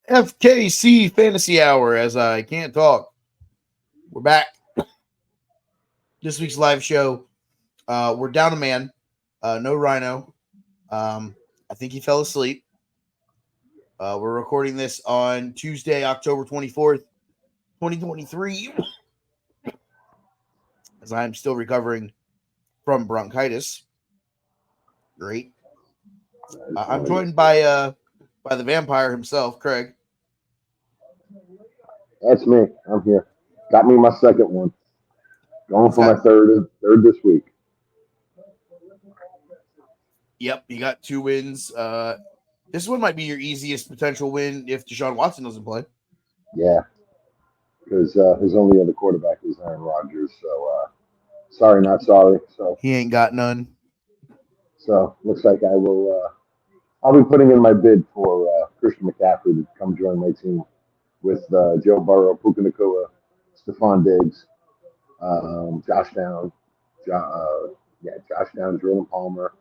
FKC Fantasy Hour, as I can't talk. We're back. This week's live show. We're down a man. No Rhino. I think he fell asleep. We're recording this on Tuesday, October 24th, 2023, as I'm still recovering from bronchitis. Great. I'm joined by the vampire himself, Craig. That's me. I'm here. Got me my second one. Going for my Okay. third this week. Yep, you got 2 wins. This one might be your easiest potential win if Deshaun Watson doesn't play. Yeah, because his only other quarterback is Aaron Rodgers. So sorry, not sorry. He ain't got none. So looks like I will. I'll be putting in my bid for Christian McCaffrey to come join my team with Joe Burrow, Puka Nacua, Stephon Diggs, Josh Down, Josh Down, Jordan Palmer,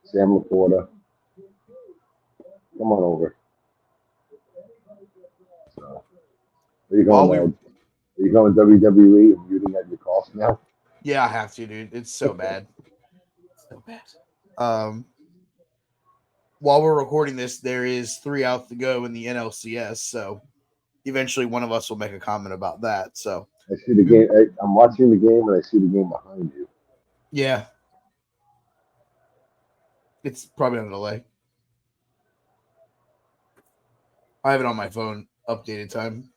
Sam Laporta. Come on over. So where you While going, we, Are you going WWE and muting at your cost now? yeah, I have to, dude. It's so bad, so bad. Um, while we're recording this, there is 3 out to go in the NLCS. So eventually, one of us will make a comment about that. So I see the game. I'm watching the game and I see the game behind you. yeah, it's probably on delay. I have it on my phone, updated time.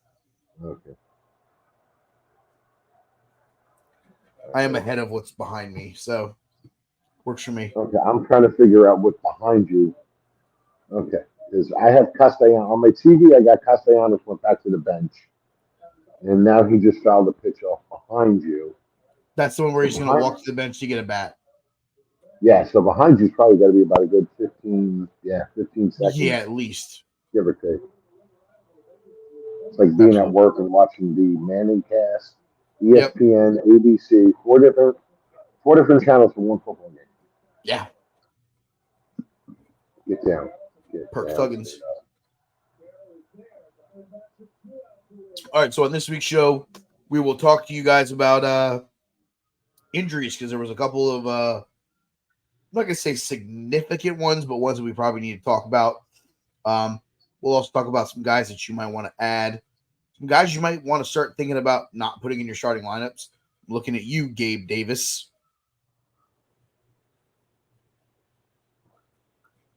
Okay. I am ahead of what's behind me, so works for me. Okay. I'm trying to figure out what's behind you. Okay. Because I have Castellanos on my TV. I got Castellanos went back to the bench, and now he just fouled the pitch off behind you. That's the one where So he's going to behind, walk to the bench to get a bat. yeah. So behind you's probably got to be about a good 15 Yeah, seconds, at least. give or take. It's like being at Absolutely. work and watching the Manning cast, Yep. ESPN, ABC, four different channels for one football game. Yeah. Get down. Get Perk down. Thuggins. All right, so on this week's show, we will talk to you guys about injuries because there was a couple of I'm not gonna say significant ones, but ones that we probably need to talk about. We'll also talk about some guys that you might want to add, some guys you might want to start thinking about not putting in your starting lineups. I'm looking at you, Gabe Davis.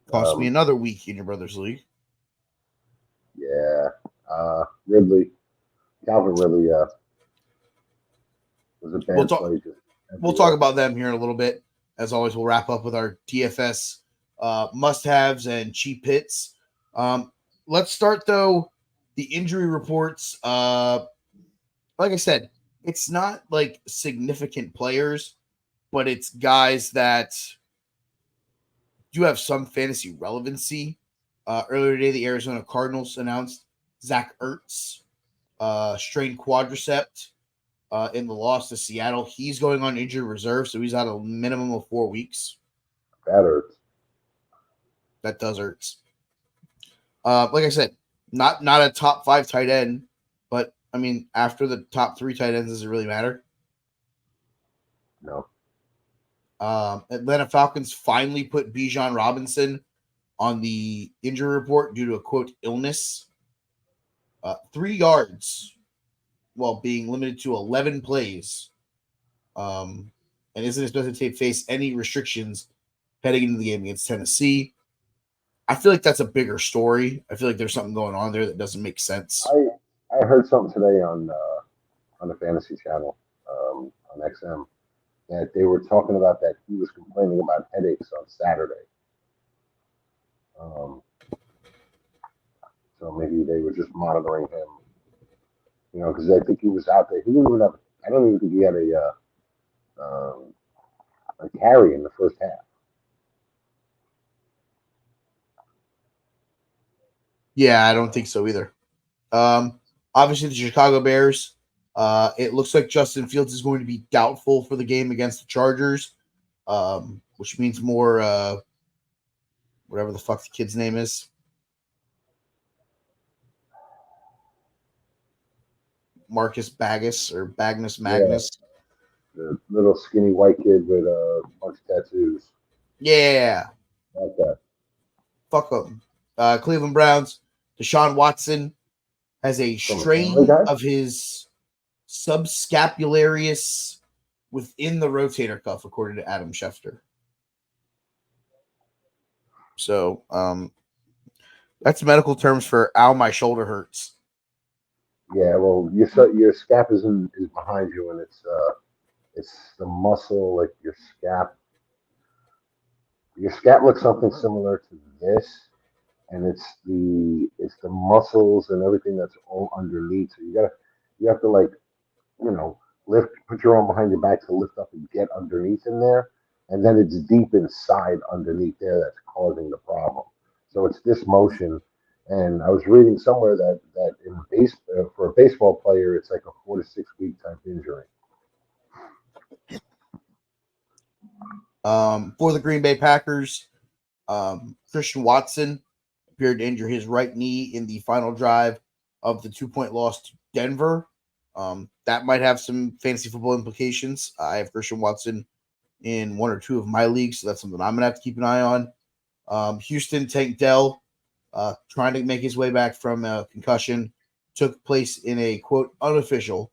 Cost me Um, another week in your brother's league. yeah. Ridley, Calvin Ridley was a We'll bad talk. play just We'll talk everywhere. about them here in a little bit. As always, we'll wrap up with our DFS must-haves and cheap hits. Let's start though. The injury reports. Like I said, it's not like significant players, but it's guys that do have some fantasy relevancy. Earlier today, the Arizona Cardinals announced Zach Ertz, strained quadricep in the loss to Seattle. He's going on injured reserve, so he's out a minimum of 4 weeks. That hurts. That does Ertz. Like I said, not a top 5 tight end, but I mean, after the top 3 tight ends, does it really matter? No. Atlanta Falcons finally put Bijan Robinson on the injury report due to a quote illness. 3 yards while being limited to 11 plays, and isn't expected to face any restrictions heading into the game against Tennessee. I feel like that's a bigger story. I feel like there's something going on there that doesn't make sense. I heard something today on the Fantasy Channel on XM that they were talking about that he was complaining about headaches on Saturday. Um, so maybe they were just monitoring him, because I think he was out there. He didn't even have. I don't even think he had a carry in the first half. Yeah, I don't think so either. Obviously, the Chicago Bears. It looks like Justin Fields is going to be doubtful for the game against the Chargers, which means more whatever the fuck the kid's name is. Marcus Bagus or Bagnus Yeah, Magnus. the little skinny white kid with a bunch of tattoos. Yeah, Like that. fuck them. Cleveland Browns. Deshaun Watson has a From a family strain guy? of his subscapularius within the rotator cuff, according to Adam Schefter. So, that's medical terms for "ow, my shoulder hurts." Yeah, well, your scap is behind you, and it's the muscle, like your scap. Your scap looks something similar to this, and it's the muscles and everything that's all underneath. So you have to like lift, put your arm behind your back to lift up and get underneath in there, and then it's deep inside underneath there that's causing the problem. So it's this motion, and I was reading somewhere that in for a baseball player, it's like a 4 to 6 week type injury. For the Green Bay Packers, Christian Watson appeared to injure his right knee in the final drive of the 2-point loss to Denver. That might have some fantasy football implications. I have Christian Watson in one or two of my leagues, so that's something I'm going to have to keep an eye on. Houston, Tank Dell, trying to make his way back from a concussion, took place in a, quote, unofficial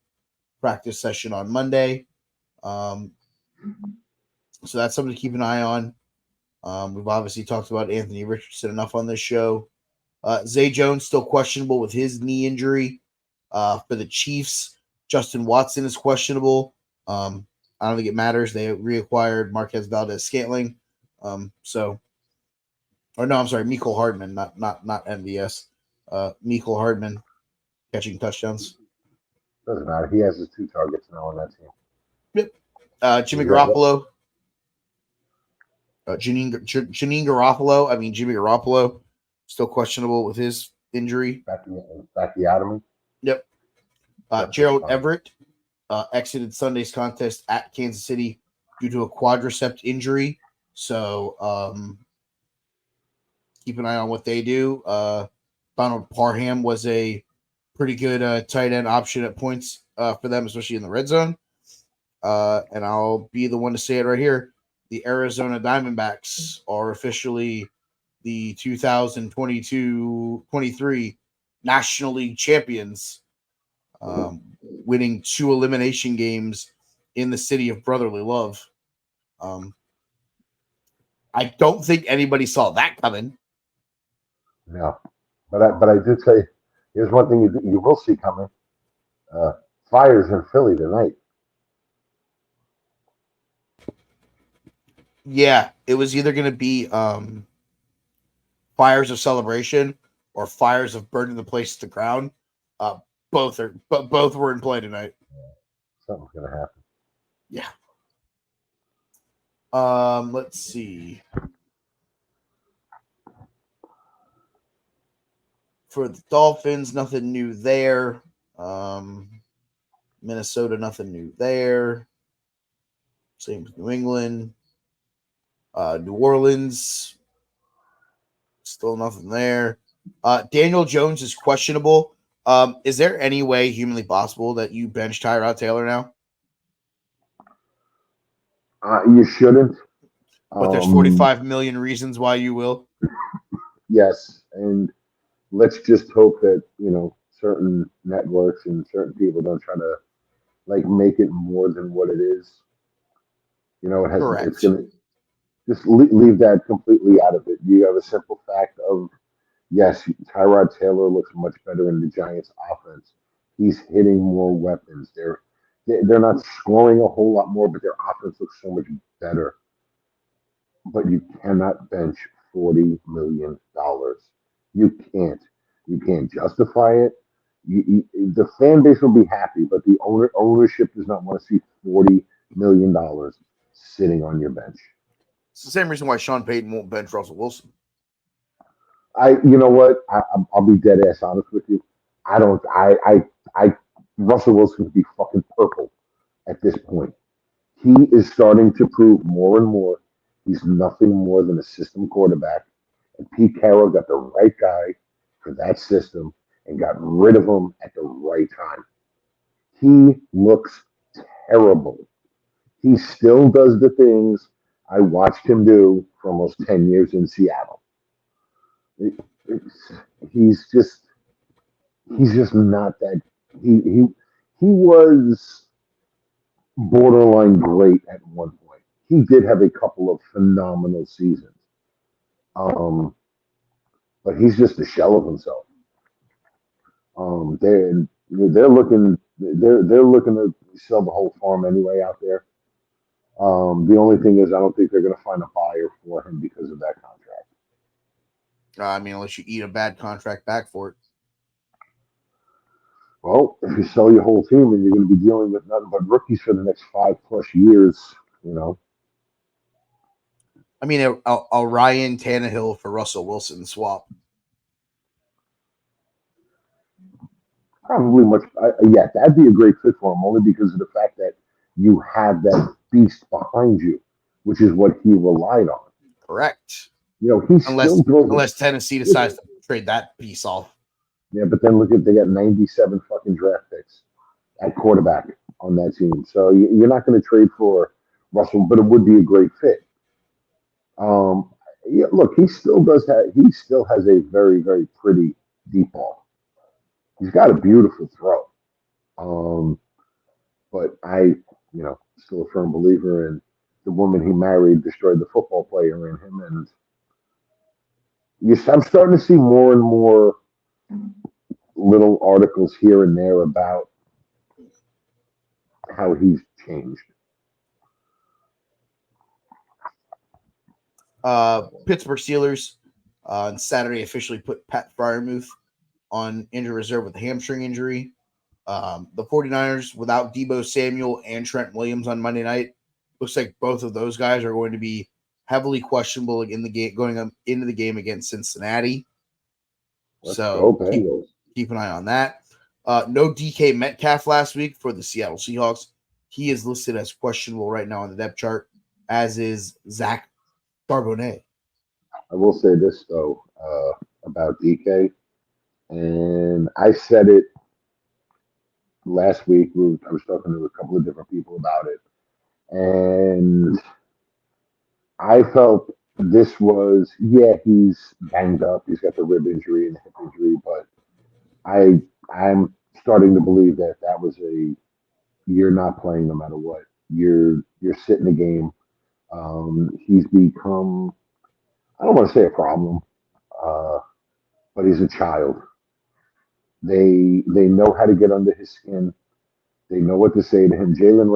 practice session on Monday. So that's something to keep an eye on. We've obviously talked about Anthony Richardson enough on this show. Zay Jones still questionable with his knee injury. For the Chiefs, Justin Watson is questionable. I don't think it matters. They reacquired Marquez Valdez-Scantling. I'm sorry, Mecole Hardman, not MVS. Mecole Hardman catching touchdowns. Doesn't matter. He has his 2 targets now on that team. Yep. Jimmy Garoppolo. Jimmy Garoppolo, still questionable with his injury. Backiotomy. Yep. Gerald Everett exited Sunday's contest at Kansas City due to a quadricep injury. So keep an eye on what they do. Donald Parham was a pretty good tight end option at points for them, especially in the red zone. And I'll be the one to say it right here. The Arizona Diamondbacks are officially the 2022-23 National League champions, winning 2 elimination games in the city of brotherly love. I don't think anybody saw that coming. No, but I did say here's one thing you will see coming. Fires in Philly tonight. Yeah, it was either going to be fires of celebration or fires of burning the place to the ground. Both were in play tonight. Something's gonna happen. Yeah. Let's see. For the Dolphins, nothing new there. Minnesota, nothing new there. Same with New England. New Orleans, still nothing there. Daniel Jones is questionable. Is there any way humanly possible that you bench Tyrod Taylor now? You shouldn't. But there's 45 million reasons why you will. Yes, and let's just hope that certain networks and certain people don't try to like make it more than what it is. It has. Correct. It's gonna just leave that completely out of it. You have a simple fact of yes, Tyrod Taylor looks much better in the Giants' offense. He's hitting more weapons. They're not scoring a whole lot more, but their offense looks so much better. But you cannot bench $40 million. You can't. You can't justify it. The fan base will be happy, but the ownership does not want to see $40 million sitting on your bench. It's the same reason why Sean Payton won't bench Russell Wilson. You know what? I'll be dead ass honest with you. I don't. Russell Wilson would be fucking purple at this point. He is starting to prove more and more he's nothing more than a system quarterback. And Pete Carroll got the right guy for that system and got rid of him at the right time. He looks terrible. He still does the things I watched him do for almost 10 years in Seattle. It- it's- he's just he's just not that he was borderline great at one point. He did have a couple of phenomenal seasons. Um, but he's just a shell of himself. They're looking to sell the whole farm anyway out there. The only thing is, I don't think they're going to find a buyer for him because of that contract. I mean, unless you eat a bad contract back for it. Well, if you sell your whole team and you're going to be dealing with nothing but rookies for the next 5+ years, you know, I mean, a Ryan Tannehill for Russell Wilson swap. probably yeah, that'd be a great fit for him only because of the fact that you have that beast behind you, which is what he relied on. Correct. You know, he Unless still throws. unless Tennessee decides to trade that piece off. Yeah, but then look at they got 97 fucking draft picks at quarterback on that team. So you're not going to trade for Russell, but it would be a great fit. Um, yeah, look, he still has a very very pretty deep ball. He's got a beautiful throw. Um, but still a firm believer in the woman he married destroyed the football player in him, and I'm starting to see more and more little articles here and there about how he's changed. Pittsburgh Steelers on Saturday officially put Pat Fryermuth on injury reserve with a hamstring injury. The 49ers without Debo Samuel and Trent Williams on Monday night. Looks like both of those guys are going to be heavily questionable in the game going into the game against Cincinnati. So keep an eye on that. No DK Metcalf last week for the Seattle Seahawks. He is listed as questionable right now on the depth chart, as is Zach Charbonnet. I will say this though about DK, and I said it last week. I was talking to a couple of different people about it, and I felt this was he's banged up. He's got the rib injury and the hip injury, but I'm starting to believe that that was you're not playing no matter what. You're sitting the game. He's become, I don't want to say a problem, uh, but he's a child. They know how to get under his skin. They know what to say to him. Jalen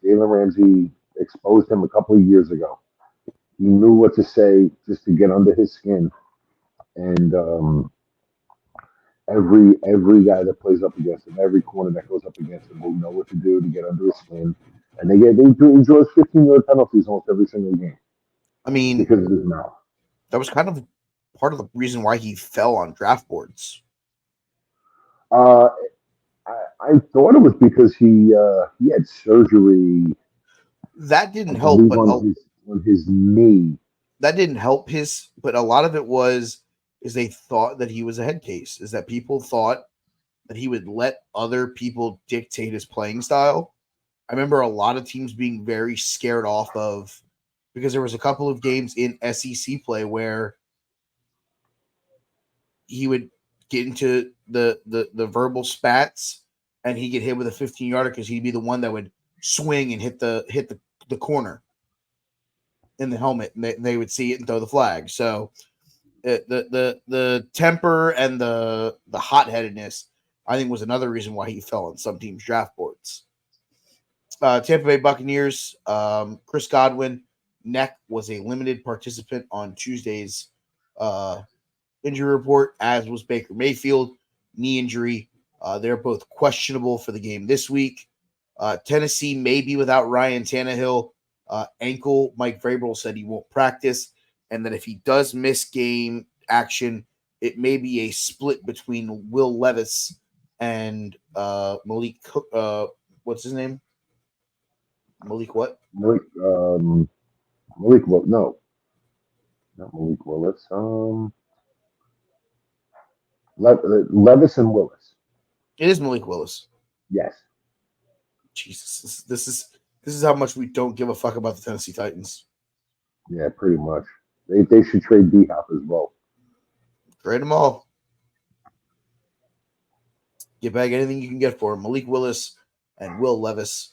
Ramsey exposed him a couple of years ago. He knew what to say just to get under his skin. And every guy that plays up against him, every corner that goes up against him will know what to do to get under his skin. And he enjoys 15-yard penalties almost every single game. I mean, because of his mouth. That was kind of part of the reason why he fell on draft boards. I thought it was because he had surgery. That didn't help, but on his knee. That didn't help but a lot of it is they thought that he was a head case. Is that people thought that he would let other people dictate his playing style. I remember a lot of teams being very scared off of, because there was a couple of games in SEC play where he would get into the verbal spats and he'd get hit with a 15-yarder because he'd be the one that would swing and hit the corner in the helmet, and they would see it and throw the flag. So the temper and the hot-headedness, I think, was another reason why he fell on some teams' draft boards. Tampa Bay Buccaneers, Chris Godwin, neck, was a limited participant on Tuesday's injury report, as was Baker Mayfield, knee injury. They're both questionable for the game this week. Tennessee may be without Ryan Tannehill. Ankle, Mike Vrabel said he won't practice, and that if he does miss game action, it may be a split between Will Levis and Malik. What's his name? Malik what? Malik no, not Malik Willis. Levis and Willis. It is Malik Willis. Yes. Jesus, this is how much we don't give a fuck about the Tennessee Titans. Yeah, pretty much. They should trade D Hop as well. Trade them all. Get back anything you can get for him. Malik Willis and Will Levis,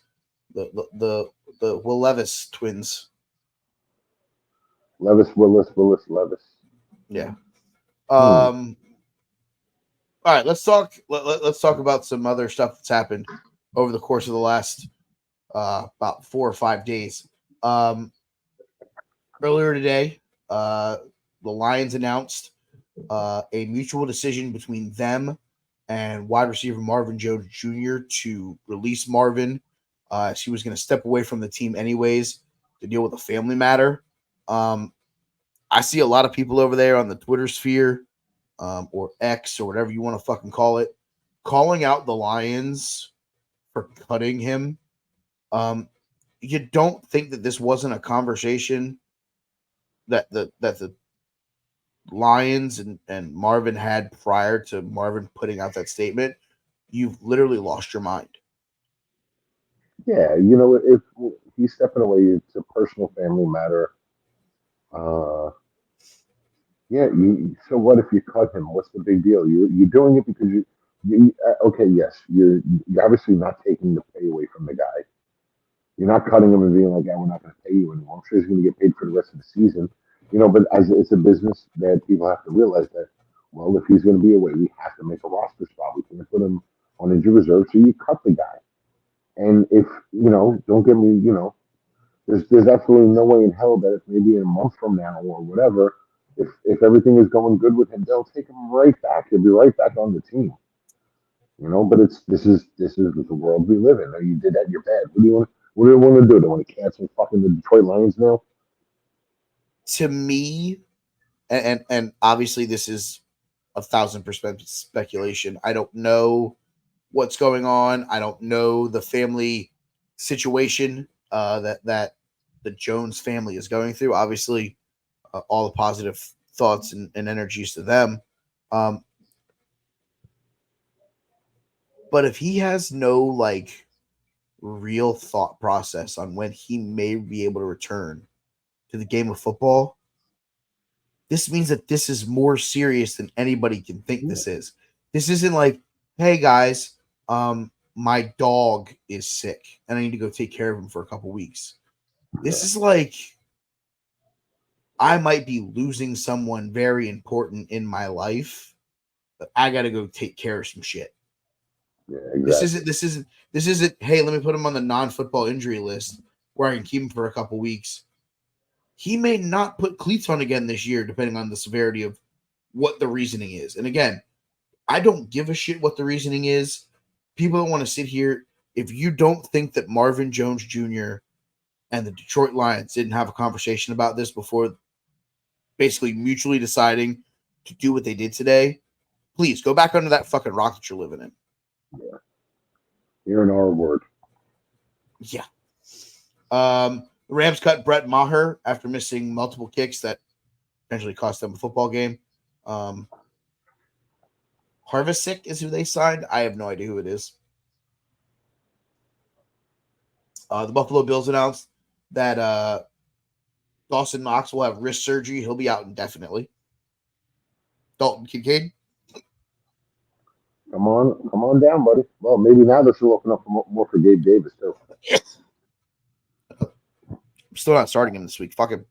the Will Levis twins. Willis, Levis. Yeah. Hmm. All right, let's talk. Let's talk about some other stuff that's happened over the course of the last about 4 or 5 days. Um, Earlier today, the Lions announced a mutual decision between them and wide receiver Marvin Jones Jr. to release Marvin. She was going to step away from the team anyways to deal with a family matter. Um, I see a lot of people over there on the Twitter sphere or X or whatever you want to fucking call it, calling out the Lions for cutting him. You don't think that this wasn't a conversation that the Lions and Marvin had prior to Marvin putting out that statement? You've literally lost your mind. Yeah, if he's stepping away, it's a personal family matter. Uh, yeah. So what if you cut him? What's the big deal? You're doing it because okay, yes, you're obviously not taking the pay away from the guy. You're not cutting him and being like, "Yeah, we're not going to pay you anymore." I'm sure he's going to get paid for the rest of the season. But as it's a business, that people have to realize that. Well, if he's going to be away, we have to make a roster spot. We can't put him on injury reserve, so you cut the guy. And if don't get me, there's absolutely no way in hell that if maybe in a month from now or whatever, if everything is going good with him, they'll take him right back. He'll be right back on the team. But this is the world we live in. Oh, you did that, you're bad. What do you want to do? Do you want to cancel fucking the Detroit Lions now? To me, and obviously this is 1,000% speculation. I don't know what's going on. I don't know the family situation that the Jones family is going through. Obviously, all the positive thoughts and energies to them. Um, but if he has no like real thought process on when he may be able to return to the game of football, this means that this is more serious than anybody can think Yeah, this is. This isn't like, hey guys, my dog is sick and I need to go take care of him for a couple weeks. This is like I might be losing someone very important in my life, but I gotta go take care of some shit. yeah, This exactly. isn't this isn't this isn't, hey, let me put him on the non-football injury list where I can keep him for a couple weeks. He may not put cleats on again this year, depending on the severity of what the reasoning is. And again, I don't give a shit what the reasoning is. People don't want to sit here. If you don't think that Marvin Jones Jr. and the Detroit Lions didn't have a conversation about this before basically mutually deciding to do what they did today, please go back under that fucking rock that you're living in. Yeah, you're an R word. Yeah. The Rams cut Brett Maher after missing multiple kicks that eventually cost them a football game. Um, Harvisick is who they signed. I have no idea who it is. The Buffalo Bills announced that Dawson Knox will have wrist surgery. He'll be out indefinitely. Dalton Kincaid. Come on down, buddy. Well, maybe now this will open up more for Gabe Davis too. I'm still not starting him this week. Fuck him.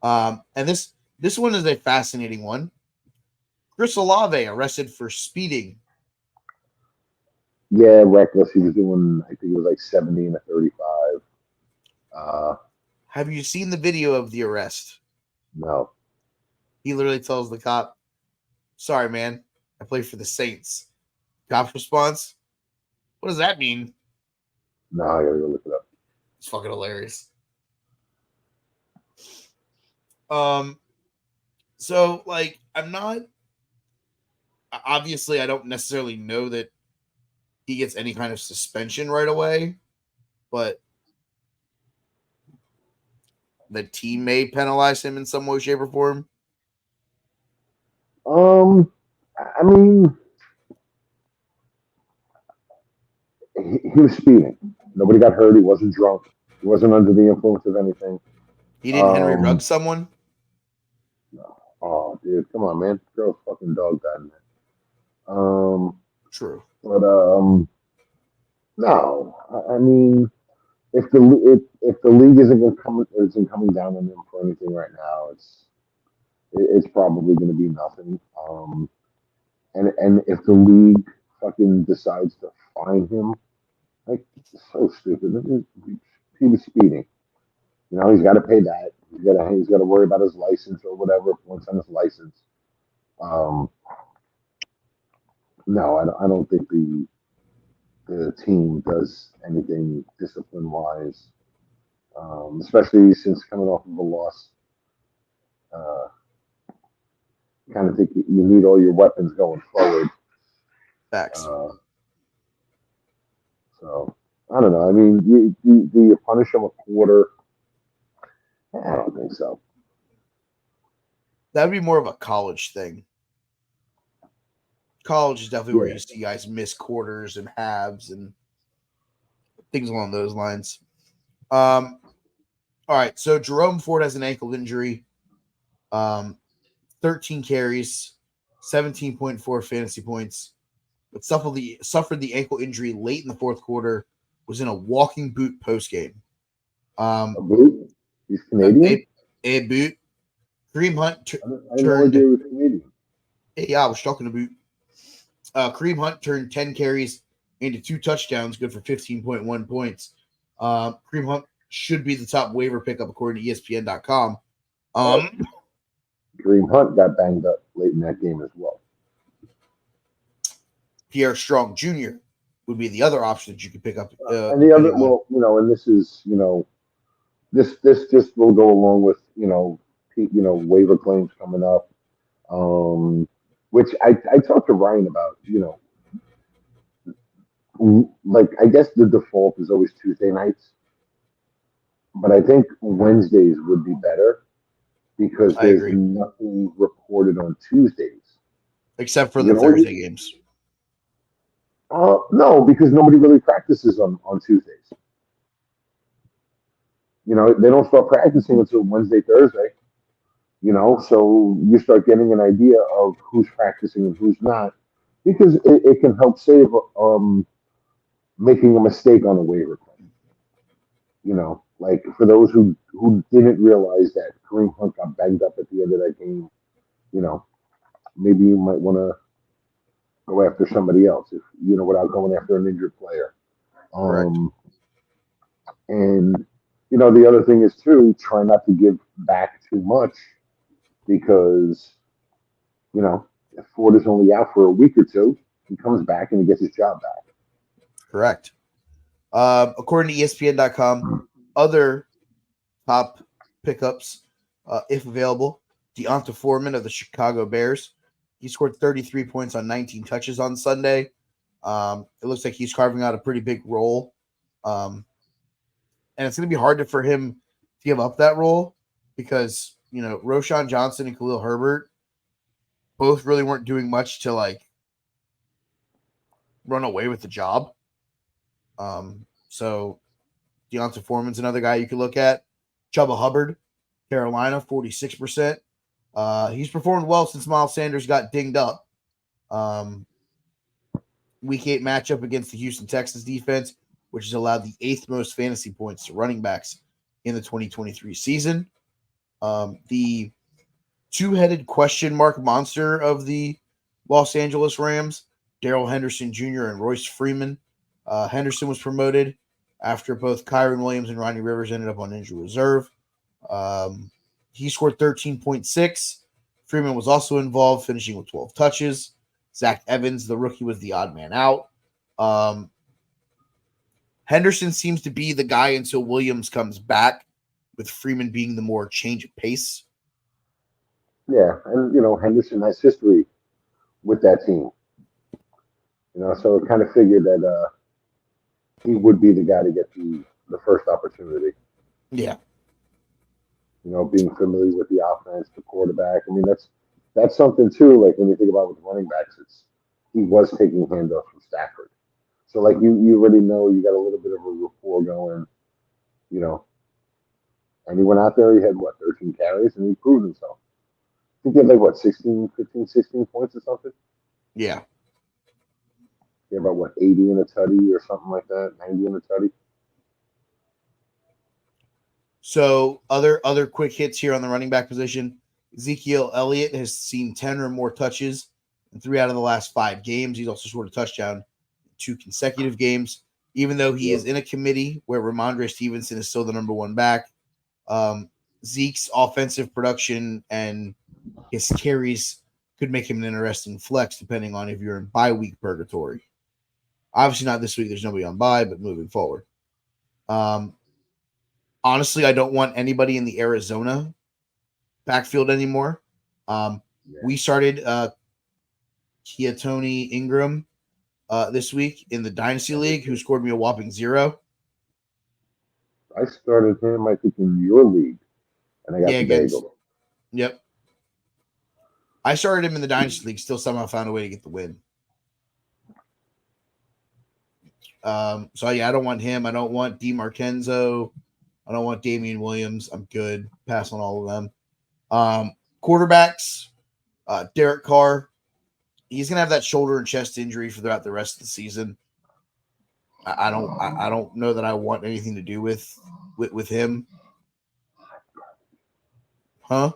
And this one is a fascinating one. Chris Olave arrested for speeding. Yeah, reckless. He was doing, I think it was like 70 and a 35. Uh, Have you seen the video of the arrest? no, He literally tells the cop, "Sorry, man, I play for the Saints." Cop's response, "What does that mean?" no, I gotta go look it up. It's fucking hilarious. Um, so like, I'm not. Obviously, I don't necessarily know that he gets any kind of suspension right away, but the team may penalize him in some way, shape, or form. I mean, he was speeding. Nobody got hurt. He wasn't drunk. He wasn't under the influence of anything. He didn't Henry Rugg someone? No. Oh, dude, come on, man. Girl's fucking dog died, man. True. But no. I mean, if the league isn't coming down on him for anything right now, it's probably going to be nothing. And if the league fucking decides to fine him, like, it's so stupid. He was speeding. You know, he's got to pay that. He's got to worry about his license or whatever points on his license. No, I don't think the team does anything discipline wise, especially since coming off of a loss. Kind of think you need all your weapons going forward. Facts. So I don't know. I mean, do you punish him a quarter? I don't think so. That would be more of a college thing. College is definitely where you see guys miss quarters and halves and things along those lines. All right, so Jerome Ford has an ankle injury. 13 carries, 17.4 fantasy points, but suffered the ankle injury late in the fourth quarter, was in a walking boot post game. A boot? He's Canadian? A boot. Kareem Hunt I had no idea he was Canadian. Yeah, I was talking to boot. Kareem Hunt turned 10 carries into 2 touchdowns, good for 15.1 points. Kareem Hunt should be the top waiver pickup according to ESPN.com. Kareem Hunt got banged up late in that game as well. Pierre Strong Jr. would be the other option that you could pick up. And the other, and this is, this just will go along with, waiver claims coming up, which I talked to Ryan about, like, I guess the default is always Tuesday nights, but I think Wednesdays would be better because there's nothing reported on Tuesdays. Except for the Thursday games. No, because nobody really practices on Tuesdays. They don't start practicing until Wednesday, Thursday. So you start getting an idea of who's practicing and who's not, because it can help save making a mistake on a waiver claim. Like for those who didn't realize that Kareem Hunt got banged up at the end of that game, maybe you might want to go after somebody else if without going after an injured player. And the other thing is too, try not to give back too much because if Ford is only out for a week or two, he comes back and he gets his job back. Correct. According to ESPN.com, other top pickups, if available, Deonta Foreman of the Chicago Bears. He scored 33 points on 19 touches on Sunday. It looks like he's carving out a pretty big role. And it's going to be hard for him to give up that role because, Roshan Johnson and Khalil Herbert both really weren't doing much to, run away with the job. So Deonta Foreman's another guy you could look at. Chuba Hubbard, Carolina, 46%. He's performed well since Miles Sanders got dinged up. Week 8 matchup against the Houston Texans defense, which has allowed the 8th most fantasy points to running backs in the 2023 season. The two-headed question mark monster of the Los Angeles Rams, Darrell Henderson Jr. and Royce Freeman. Henderson was promoted after both Kyron Williams and Ronnie Rivers ended up on injury reserve. He scored 13.6. Freeman was also involved, finishing with 12 touches. Zach Evans, the rookie, was the odd man out. Henderson seems to be the guy until Williams comes back, with Freeman being the more change of pace. Yeah, and, Henderson has history with that team. So it kind of figured that he would be the guy to get the first opportunity. Yeah. Being familiar with the offense, the quarterback. I mean, that's something too. Like when you think about with running backs, he was taking handoffs from Stafford, So like you already know you got a little bit of a rapport going, you know. And he went out there, he had what, 13 carries, and he proved himself. I think he had like what, 16, 15, 16 points or something? Yeah. He had about what, 80 in a tutty or something like that, 90 in a tutty. So other quick hits here on the running back position. Ezekiel Elliott has seen 10 or more touches in 3 out of the last 5 games. He's also scored a touchdown in 2 consecutive games, even though he is in a committee where Ramondre Stevenson is still the number 1 back. Zeke's offensive production and his carries could make him an interesting flex depending on if you're in bye week purgatory. Obviously not this week. There's nobody on bye, but moving forward. Honestly, I don't want anybody in the Arizona backfield anymore. We started Keatoney Ingram this week in the Dynasty League, who scored me a whopping 0. I started him, I think, in your league, and I got the bagel. Yep. I started him in the Dynasty League, still somehow found a way to get the win. So, yeah, I don't want him. I don't want DiMarkenzo. I don't want Damian Williams. I'm good. Pass on all of them. Quarterbacks, Derek Carr. He's gonna have that shoulder and chest injury for throughout the rest of the season. I don't know that I want anything to do with him. Huh?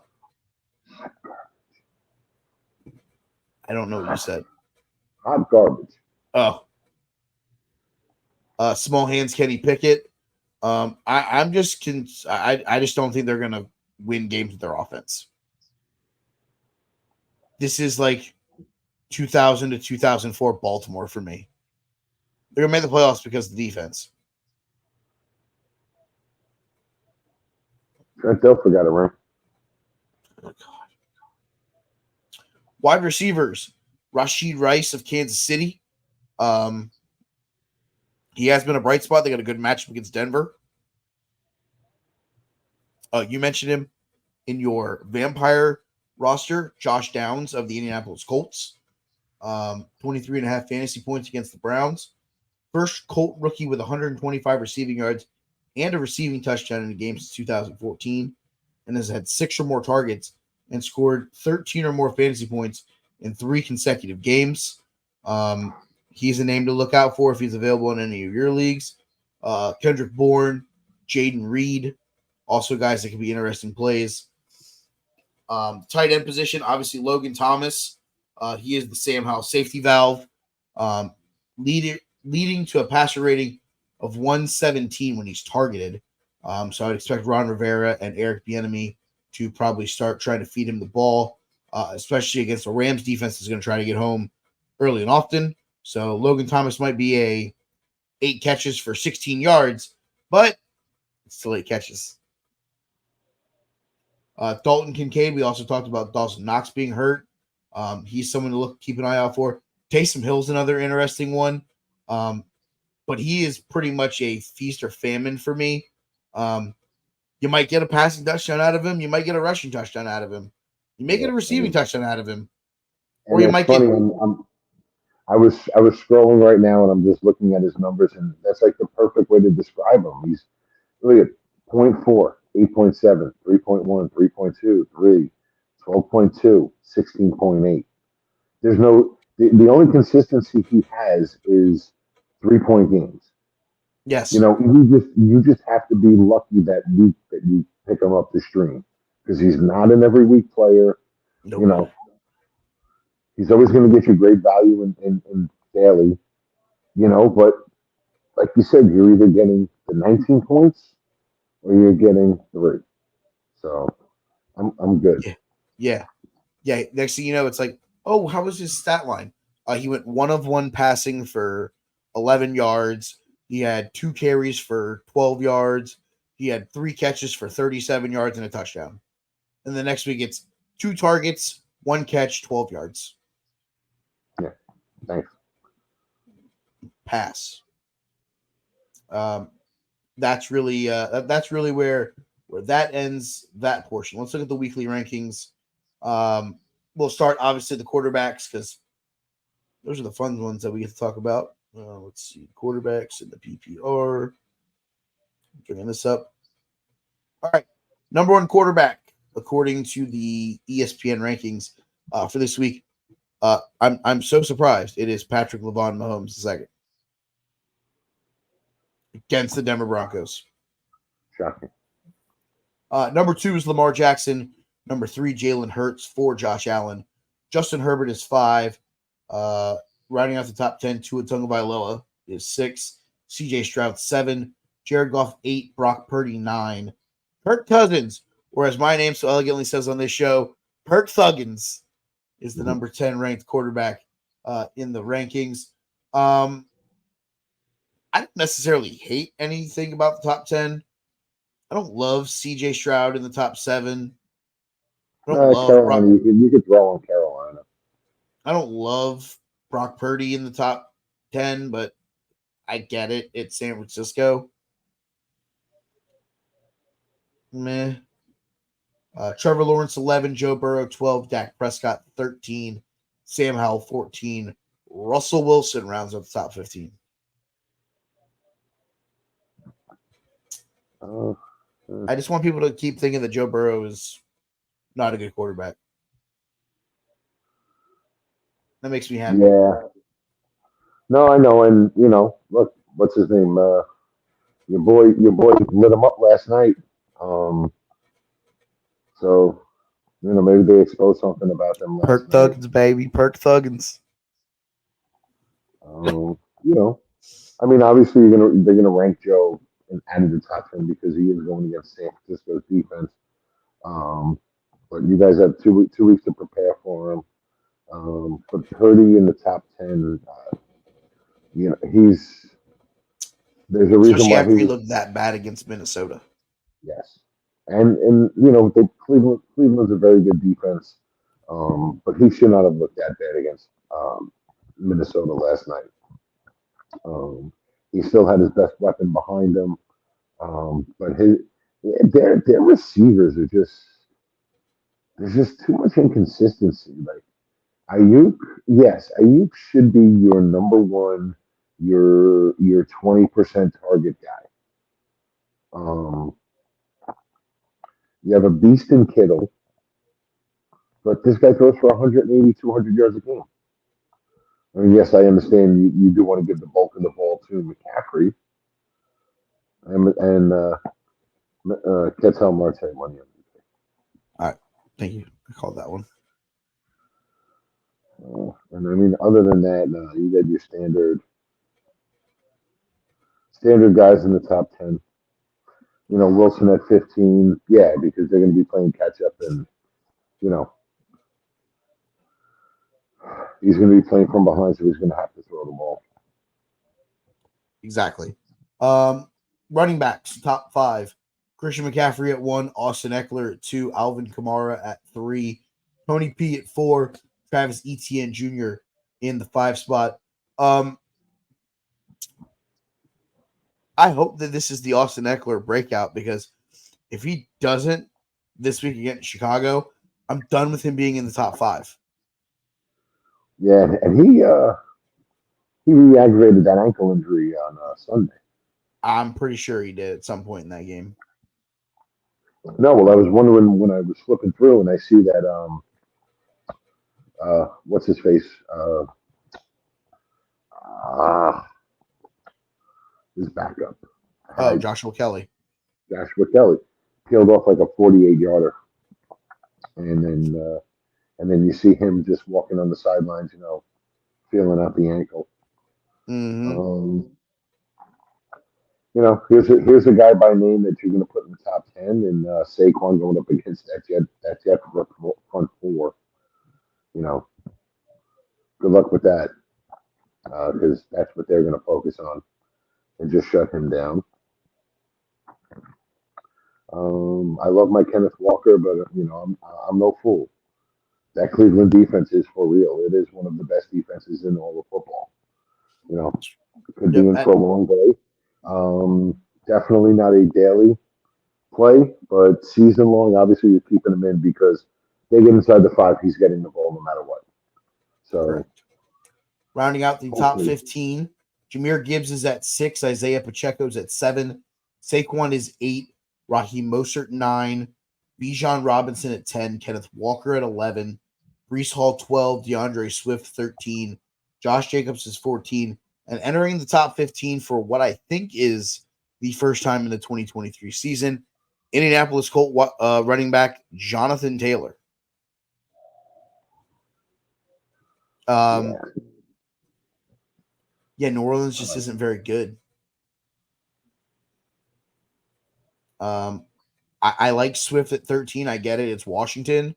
I don't know what you said. Hot garbage. Oh. Small hands Kenny Pickett. I just don't think they're gonna win games with their offense. This is like 2000 to 2004 Baltimore for me. They're gonna make the playoffs because of the defense. Trent Dilfer got a ring. Oh, God. Wide receivers, Rashid Rice of Kansas City. He has been a bright spot. They got a good matchup against Denver. You mentioned him in your vampire roster, Josh Downs of the Indianapolis Colts. 23.5 fantasy points against the Browns. First Colt rookie with 125 receiving yards and a receiving touchdown in a game since 2014, and has had 6 or more targets and scored 13 or more fantasy points in 3 consecutive games. He's a name to look out for if he's available in any of your leagues. Kendrick Bourne, Jaden Reed, also guys that can be interesting plays. Tight end position, obviously Logan Thomas. He is the Sam Howell safety valve, leading to a passer rating of 117 when he's targeted. So I'd expect Ron Rivera and Eric Bieniemy to probably start trying to feed him the ball, especially against the Rams defense that's going to try to get home early and often. So Logan Thomas might be a 8 catches for 16 yards, but it's still 8 catches. Dalton Kincaid, we also talked about Dawson Knox being hurt. He's someone to keep an eye out for. Taysom Hill's another interesting one. But he is pretty much a feast or famine for me. You might get a passing touchdown out of him. You might get a rushing touchdown out of him. You may get a receiving touchdown out of him. Or you might get. I was scrolling right now and I'm just looking at his numbers, and that's like the perfect way to describe him. He's look at 0.4, 8.7, 3.1, 3.2, 3, 12.2, 16.8. There's no the only consistency he has is 3-point games. Yes. You know, you just have to be lucky that week that you pick him up the stream, because he's not an every week player. Nope. You know, he's always going to get you great value in daily, you know, but like you said, you're either getting the 19 points or you're getting 3. So I'm good. Yeah. Next thing you know, it's like, oh, how was his stat line? He went 1 of 1 passing for 11 yards. He had 2 carries for 12 yards. He had 3 catches for 37 yards and a touchdown. And the next week it's 2 targets, 1 catch, 12 yards. Yeah, thanks. Pass. That's really where that ends that portion. Let's look at the weekly rankings. We'll start obviously the quarterbacks because those are the fun ones that we get to talk about. Let's see. Quarterbacks in the PPR. Bringing this up. All right. Number one quarterback, according to the ESPN rankings for this week. I'm so surprised. It is Patrick LeVon Mahomes II against the Denver Broncos. Shocking. Number two is Lamar Jackson. Number three, Jalen Hurts. Four, Josh Allen. Justin Herbert is five. Rounding out the top 10, Tua Tagovailoa is six. CJ Stroud, seven. Jared Goff, eight. Brock Purdy, nine. Kirk Cousins, or as my name so elegantly says on this show, Perk Thuggins is the number 10 ranked quarterback in the rankings. I don't necessarily hate anything about the top 10. I don't love CJ Stroud in the top 7. I don't love Brock. Carolina, you could throw on Carolina. I don't love Brock Purdy in the top 10, but I get it. It's San Francisco. Meh. Trevor Lawrence, 11. Joe Burrow, 12. Dak Prescott, 13. Sam Howell, 14. Russell Wilson rounds up the top 15. I just want people to keep thinking that Joe Burrow is not a good quarterback. That makes me happy. Yeah. No, I know, and look, what's his name? Your boy lit him up last night. So maybe they exposed something about them last Perk night. Thuggins, baby. Perk Thuggins. I mean, obviously they're gonna rank Joe out of the top 10 because he is going against San Francisco's defense. But you guys have two weeks to prepare for him. But Purdy in the top 10, there's a reason Especially why after he looked that bad against Minnesota. Yes, and Cleveland's a very good defense, but he should not have looked that bad against Minnesota last night. He still had his best weapon behind him, but their receivers are there's just too much inconsistency. Like Ayuk, yes, Ayuk should be your number one, your 20% target guy. You have a beast in Kittle, but this guy throws for 180, 200 yards a game. I mean, yes, I understand you do want to give the bulk of the ball to McCaffrey and Ketel Marte won the MVP. All right. Thank you. I called that one. And I mean, other than that, you got your standard guys in the top 10. Wilson at 15, yeah, because they're going to be playing catch up, and he's going to be playing from behind, so he's going to have to throw the ball. Exactly. Running backs, top 5. Christian McCaffrey at 1, Austin Eckler at 2, Alvin Kamara at 3, Tony P at 4, Travis Etienne Jr. in the 5 spot. I hope that this is the Austin Eckler breakout, because if he doesn't this week against Chicago, I'm done with him being in the top 5. Yeah, and he re-aggravated that ankle injury on Sunday. I'm pretty sure he did at some point in that game. No, well, I was wondering when I was flipping through and I see that what's his face? His backup. Joshua Kelly. Joshua Kelly peeled off like a 48-yarder, and then you see him just walking on the sidelines, feeling out the ankle. Mm-hmm. Here's a guy by name that you're going to put in the top 10, and Saquon going up against that Jet front four. Good luck with that, because that's what they're going to focus on and just shut him down. I love my Kenneth Walker, but I'm no fool. That Cleveland defense is for real. It is one of the best defenses in all of football. Could be in for a long day. Definitely not a daily play, but season long, obviously you're keeping him in because they get inside the 5, he's getting the ball no matter what. So, correct. Rounding out the top 15, Jahmyr Gibbs is at 6. Isaiah Pacheco's at 7. Saquon is 8. Raheem Mostert 9. Bijan Robinson at 10. Kenneth Walker at 11. Brees Hall 12. DeAndre Swift 13. Josh Jacobs is 14. And entering the top 15 for what I think is the first time in the 2023 season, Indianapolis Colt running back Jonathan Taylor. Yeah, New Orleans just isn't very good. I like Swift at 13. I get it. It's Washington.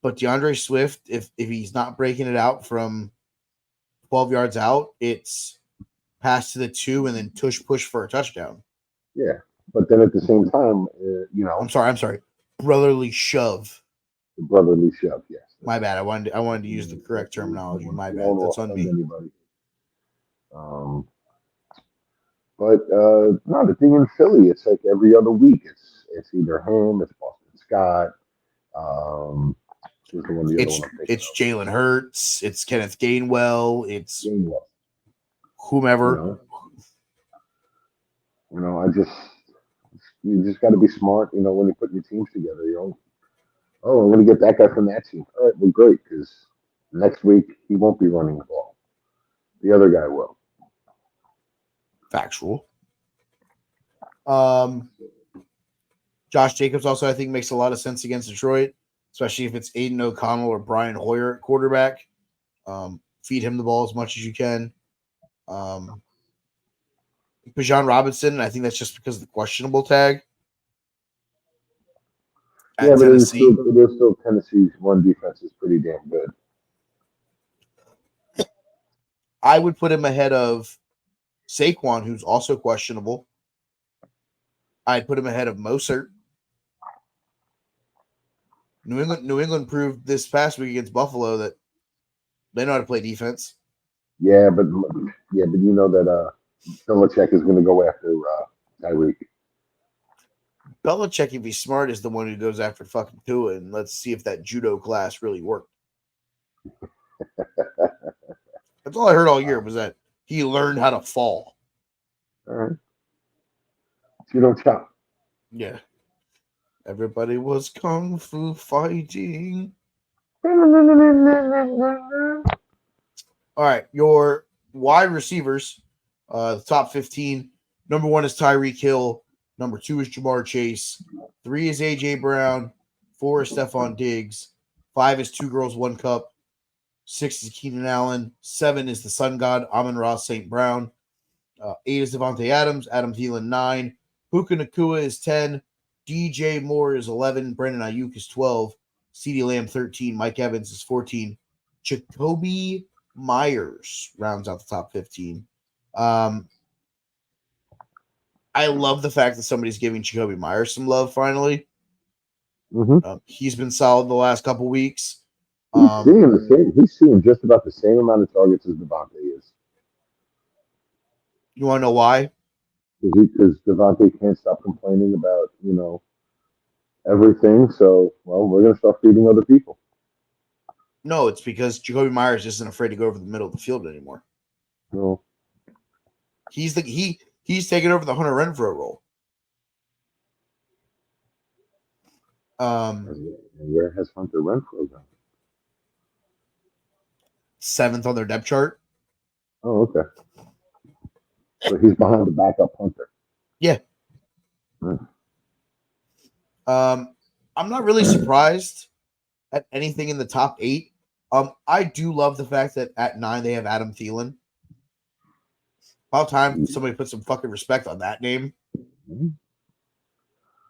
But DeAndre Swift, if he's not breaking it out from 12 yards out, it's pass to the 2 and then push for a touchdown. Yeah. But then at the same time, I'm sorry. Brotherly shove. Brotherly shove, yes. My bad. I wanted to use the correct terminology. My bad. That's on me. Anybody. But no, the thing in Philly, it's like every other week. It's either him, it's Boston Scott. It's Jalen Hurts. It's Kenneth Gainwell. It's whomever. You just got to be smart. When you put your teams together. Oh, I'm going to get that guy from that team. All right, well, great, because next week he won't be running the ball. The other guy will. Factual. Josh Jacobs also, I think, makes a lot of sense against Detroit, especially if it's Aiden O'Connell or Brian Hoyer at quarterback. Feed him the ball as much as you can. Bijan Robinson, I think that's just because of the questionable tag. Yeah, but it is still Tennessee's run defense is pretty damn good. I would put him ahead of Saquon, who's also questionable. I'd put him ahead of Mostert. New England proved this past week against Buffalo that they know how to play defense. Yeah, but you know that Belichick is going to go after Tyreek. Belichick, if he's smart, is the one who goes after fucking Tua, and let's see if that judo class really worked. That's all I heard all year was that he learned how to fall. All right. Judo chop. Yeah. Everybody was kung fu fighting. All right, your wide receivers, the top 15. Number 1 is Tyreek Hill. Number 2 is Jamar Chase. 3 is A.J. Brown. 4 is Stephon Diggs. 5 is 2 Girls, 1 Cup. 6 is Keenan Allen. 7 is the Sun God, Amon-Ra St. Brown. 8 is Devontae Adams. Adam Thielen, 9. Puka Nacua is 10. DJ Moore is 11. Brandon Ayuk is 12. CeeDee Lamb, 13. Mike Evans is 14. Jacoby Myers rounds out the top 15. I love the fact that somebody's giving Jacoby Myers some love finally. Mm-hmm. He's been solid the last couple weeks. He's seeing just about the same amount of targets as Devontae is. You want to know why? Because Devontae can't stop complaining about, everything. So, we're going to start feeding other people. No, it's because Jacoby Myers isn't afraid to go over the middle of the field anymore. No. He's taking over the Hunter Renfrow role. Where has Hunter Renfrow gone? 7th on their depth chart. Oh, okay. So he's behind the backup Hunter. Yeah. I'm not really surprised at anything in the top 8. I do love the fact that at 9 they have Adam Thielen. About time somebody put some fucking respect on that name.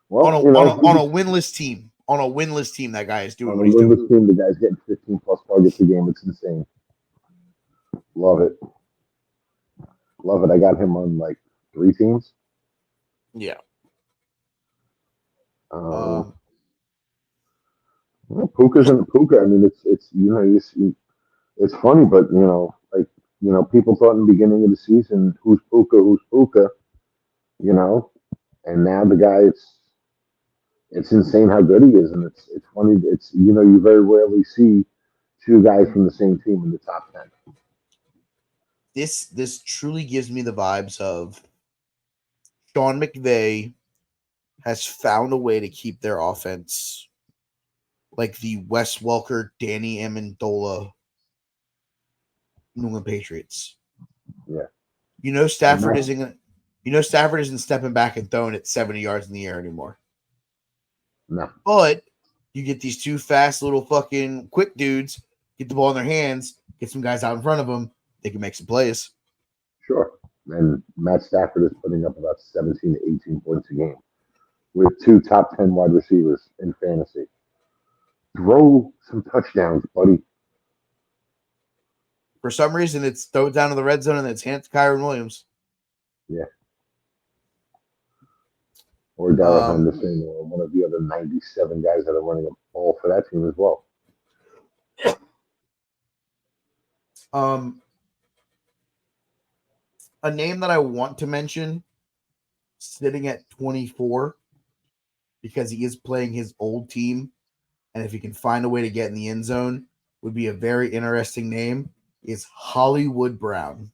Well, on a winless team. On a winless team, that guy is doing what he's doing. On a winless team, the guy's getting 15 plus targets a game. It's insane. Love it. Love it. I got him on like 3 teams. Yeah. Puka's in Puka. I mean, it's funny, but people thought in the beginning of the season, who's Puka, and now the guy, it's insane how good he is, and it's funny. You very rarely see 2 guys from the same team in the top 10. this truly gives me the vibes of Sean McVay has found a way to keep their offense like the Wes Welker, Danny Amendola, New England Patriots. Yeah. Stafford isn't stepping back and throwing it 70 yards in the air anymore. No. But you get these two fast little fucking quick dudes, get the ball in their hands, get some guys out in front of them, they can make some plays. Sure. And Matt Stafford is putting up about 17 to 18 points a game with 2 top 10 wide receivers in fantasy. Throw some touchdowns, buddy. For some reason, it's throw it down to the red zone and it's hand to Kyron Williams. Yeah. Or Darrell Henderson or one of the other 97 guys that are running a ball for that team as well. A name that I want to mention, sitting at 24, because he is playing his old team, and if he can find a way to get in the end zone, would be a very interesting name, is Hollywood Brown.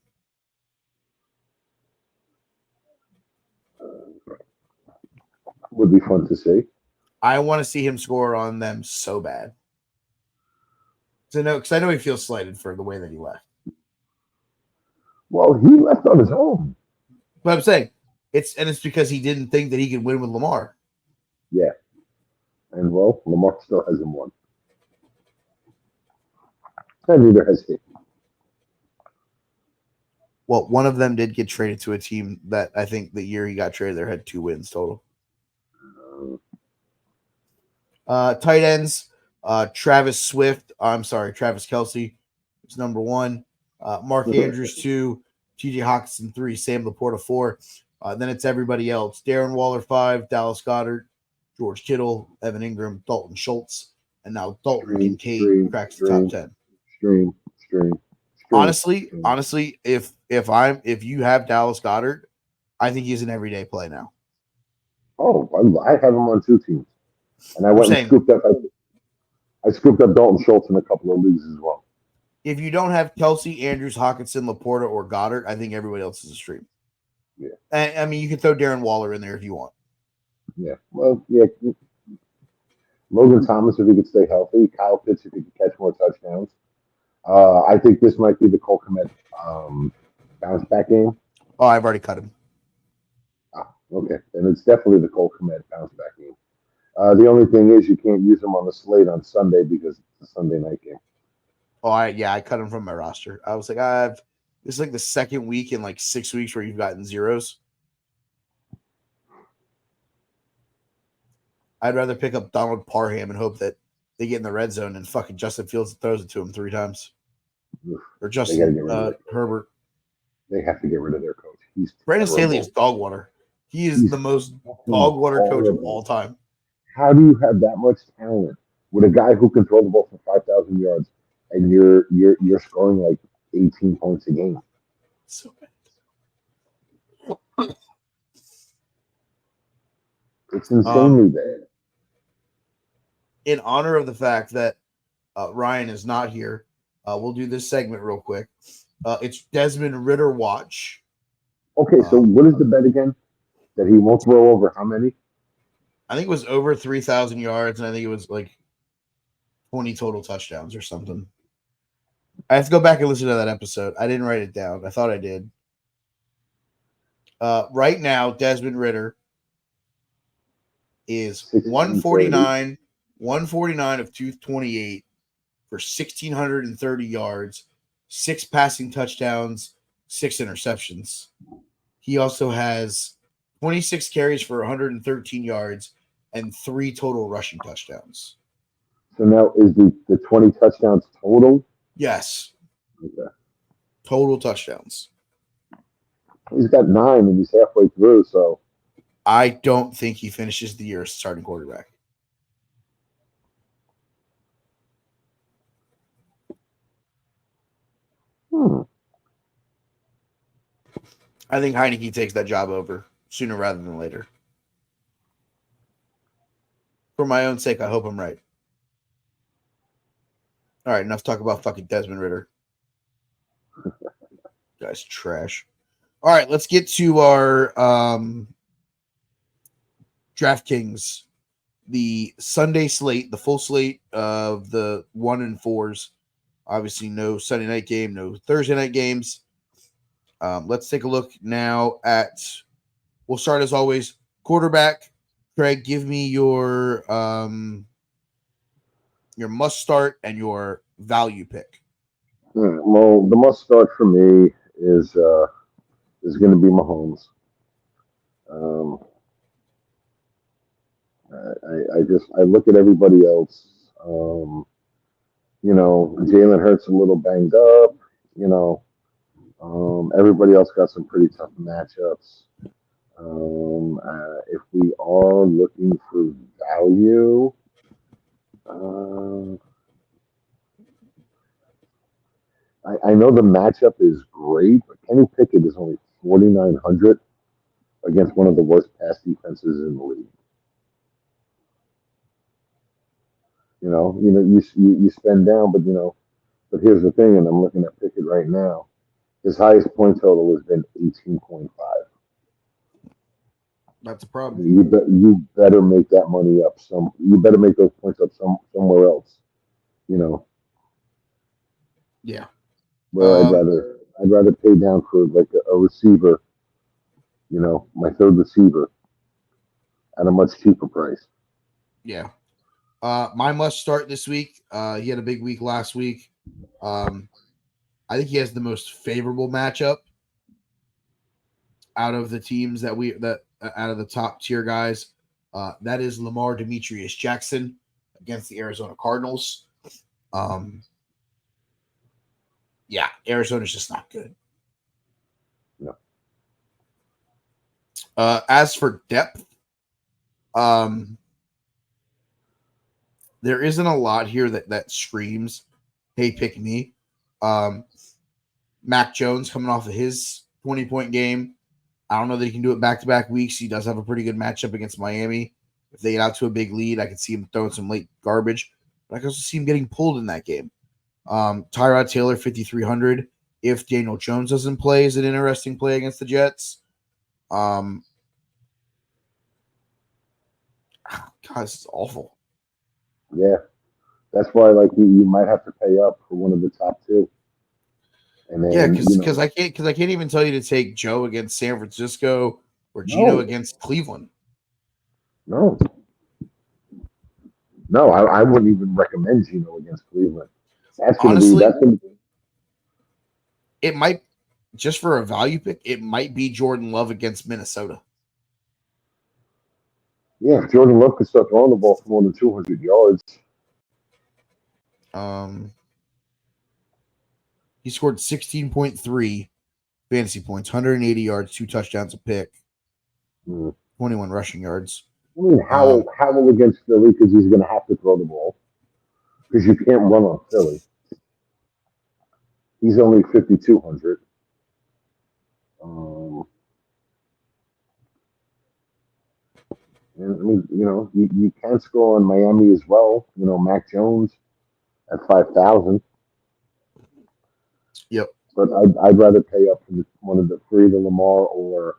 Would be fun to see. I want to see him score on them so bad. Because I know he feels slighted for the way that he left. Well, he left on his own. But I'm saying it's because he didn't think that he could win with Lamar. Yeah. And well, Lamar still hasn't won. And neither has he. Well, one of them did get traded to a team that I think the year he got traded there had 2 wins total. Tight ends, Travis Kelce is number 1. Mark Andrews 2, TJ Hawkinson 3, Sam Laporta 4. Then it's everybody else. Darren Waller 5, Dallas Goedert, George Kittle, Evan Ingram, Dalton Schultz, and now Dalton Kincaid cracks the top 10. Honestly, if you have Dallas Goedert, I think he's an everyday play now. Oh, I have him on 2 teams, and I went and scooped up. I scooped up Dalton Schultz in a couple of leagues as well. If you don't have Kelce, Andrews, Hawkinson, Laporta, or Goddard, I think everybody else is a stream. Yeah, I mean, you can throw Darren Waller in there if you want. Yeah, well, yeah. Logan Thomas, if he could stay healthy. Kyle Pitts, if he could catch more touchdowns. I think this might be the Cole Kmet bounce back game. Oh, I've already cut him. Okay, and it's definitely the Cole Kmet bounce back game. The only thing is you can't use him on the slate on Sunday because it's a Sunday night game. Oh, I cut him from my roster. I was like, this is like the second week in like 6 weeks where you've gotten zeros. I'd rather pick up Donald Parham and hope that they get in the red zone and fucking Justin Fields throws it to him 3 times. Or Justin Herbert. They have to get rid of their coach. Brandon Staley is dog water. He's the most dog water coach of all time. How do you have that much talent with a guy who can throw the ball for 5,000 yards and you're scoring like 18 points a game? So bad. It's insanely bad. In honor of the fact that Ryan is not here, we'll do this segment real quick. It's Desmond Ridder watch. Okay, so what is the bet again? That he won't throw over how many? I think it was over 3,000 yards, and I think it was like 20 total touchdowns or something. I have to go back and listen to that episode. I didn't write it down. I thought I did. Right now, Desmond Ridder is 149 of 228 for 1,630 yards, 6 passing touchdowns, 6 interceptions. He also has 26 carries for 113 yards and 3 total rushing touchdowns. So now is the 20 touchdowns total? Yes. Okay. Total touchdowns. He's got 9 and he's halfway through, so I don't think he finishes the year as starting quarterback. I think Heineke takes that job over sooner rather than later. For my own sake, I hope I'm right. All right, enough talk about fucking Desmond Ridder. guy's trash. All right, let's get to our DraftKings, the Sunday slate, the full slate of the 1 and 4s. Obviously, no Sunday night game, no Thursday night games. Let's take a look now at. We'll start as always. Quarterback, Craig. Give me your must start and your value pick. Well, the must start for me is going to be Mahomes. Um, I look at everybody else. Jalen Hurts a little banged up. You know, everybody else got some pretty tough matchups. If we are looking for value, I know the matchup is great, but Kenny Pickett is only 4,900 against one of the worst pass defenses in the league. You spend down, but here's the thing, and I'm looking at Pickett right now. His highest point total has been 18.5. That's a problem. You better make that money up you better make those points up somewhere else. Yeah. Where I'd rather pay down for like a receiver, my third receiver at a much cheaper price. Yeah. My must start this week. He had a big week last week. I think he has the most favorable matchup out of the teams out of the top tier guys. That is Lamar Demetrius Jackson against the Arizona Cardinals. Yeah, Arizona's just not good. No. As for depth, there isn't a lot here that screams, hey, pick me. Mac Jones coming off of his 20-point game. I don't know that he can do it back-to-back weeks. He does have a pretty good matchup against Miami. If they get out to a big lead, I could see him throwing some late garbage. But I can also see him getting pulled in that game. Tyrod Taylor, 5,300. If Daniel Jones doesn't play, is an interesting play against the Jets. God, this is awful. Yeah. That's why, you might have to pay up for one of the top two. And then, because I can't even tell you to take Joe against San Francisco or Gino against Cleveland. No, I wouldn't even recommend Gino against Cleveland. Honestly, it might, just for a value pick, it might be Jordan Love against Minnesota. Yeah, Jordan Love could start throwing the ball for more than 200 yards. He scored 16.3 fantasy points, 180 yards, 2 touchdowns, a pick, 21 rushing yards. I mean, Howell against Philly because he's going to have to throw the ball because you can't run on Philly. He's only 5,200. And I mean, you can score on Miami as well. Mac Jones at 5,000. Yep. But I'd rather pay up for one of the three, the Lamar or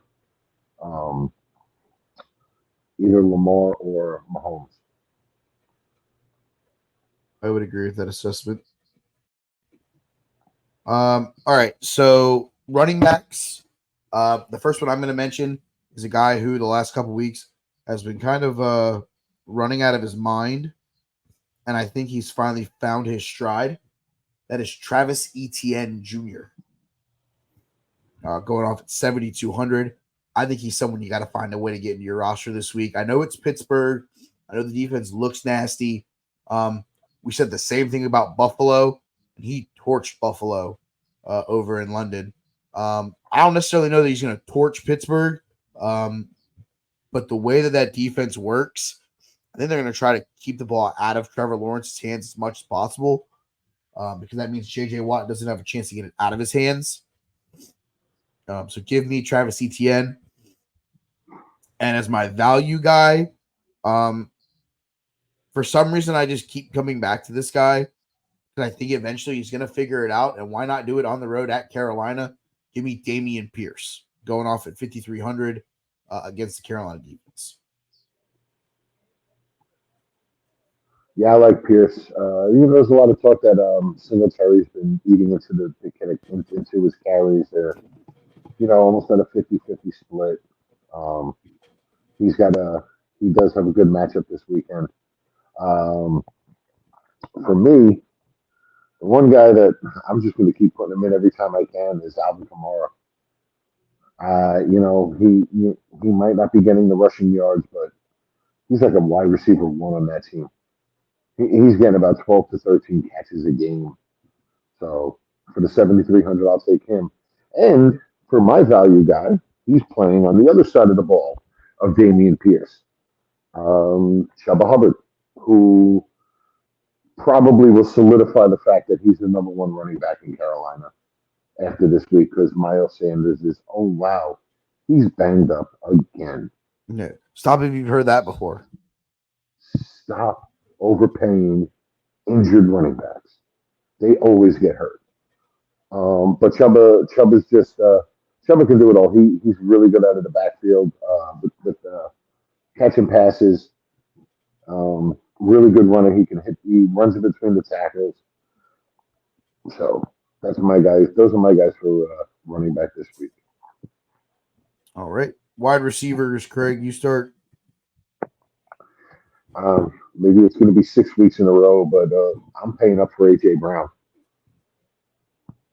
either Lamar or Mahomes. I would agree with that assessment. All right. So running backs. The first one I'm going to mention is a guy who the last couple weeks has been kind of running out of his mind, and I think he's finally found his stride. That is Travis Etienne Jr. Going off at 7,200. I think he's someone you got to find a way to get into your roster this week. I know it's Pittsburgh. I know the defense looks nasty. We said the same thing about Buffalo, and he torched Buffalo over in London. I don't necessarily know that he's going to torch Pittsburgh, but the way that defense works, I think they're going to try to keep the ball out of Trevor Lawrence's hands as much as possible, because that means J.J. Watt doesn't have a chance to get it out of his hands. So give me Travis Etienne. And as my value guy, for some reason, I just keep coming back to this guy. And I think eventually he's going to figure it out. And why not do it on the road at Carolina? Give me Damian Pierce going off at 5,300 against the Carolina defense. Yeah, I like Pierce. There's a lot of talk that Singletary's been eating into his carries. They're, almost at a 50-50 split. Um, he's got he does have a good matchup this weekend. Um, for me, the one guy that I'm just going to keep putting him in every time I can is Alvin Kamara. He might not be getting the rushing yards, but he's like a wide receiver one on that team. He's getting about 12 to 13 catches a game. So for the 7,300, I'll take him. And for my value guy, he's playing on the other side of the ball of Damian Pierce, Chuba Hubbard, who probably will solidify the fact that he's the number one running back in Carolina after this week because Miles Sanders is, oh, wow, he's banged up again. No. Stop if you've heard that before. Stop overpaying injured running backs. They always get hurt. But Chuba's just Chuba can do it all. He's really good out of the backfield with catching passes. Really good runner. He runs in between the tackles. So that's my guys. Those are my guys for running back this week. All right, wide receivers, Craig, you start. Maybe it's going to be 6 weeks in a row, but I'm paying up for AJ Brown.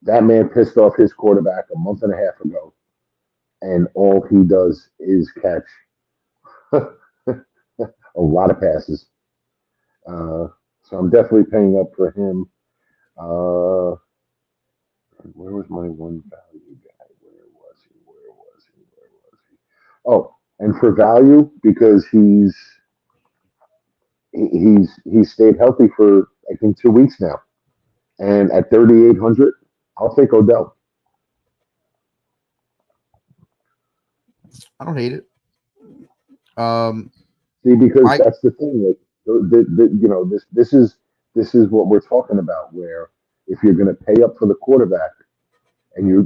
That man pissed off his quarterback a month and a half ago, and all he does is catch a lot of passes. So I'm definitely paying up for him. Where was my one value guy? Where was he? Oh, and for value, because he's stayed healthy for I think 2 weeks now, and at 3,800, I'll take Odell. I don't hate it. See, because that's the thing. Like, this is what we're talking about. Where if you're going to pay up for the quarterback, and you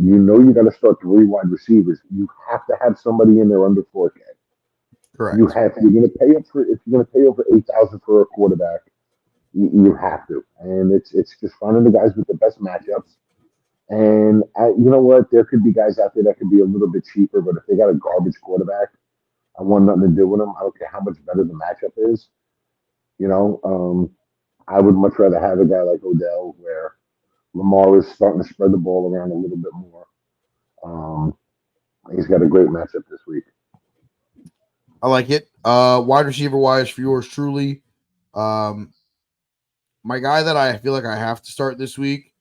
got to start 3 wide receivers, you have to have somebody in there under 4K. Correct. You're going to pay up for if you're going to pay over 8,000 for a quarterback, you have to, and it's just finding the guys with the best matchups. And you know what? There could be guys out there that could be a little bit cheaper, but if they got a garbage quarterback, I want nothing to do with them. I don't care how much better the matchup is. I would much rather have a guy like Odell where Lamar is starting to spread the ball around a little bit more. He's got a great matchup this week. I like it. Wide receiver wise for yours truly. My guy that I feel like I have to start this week.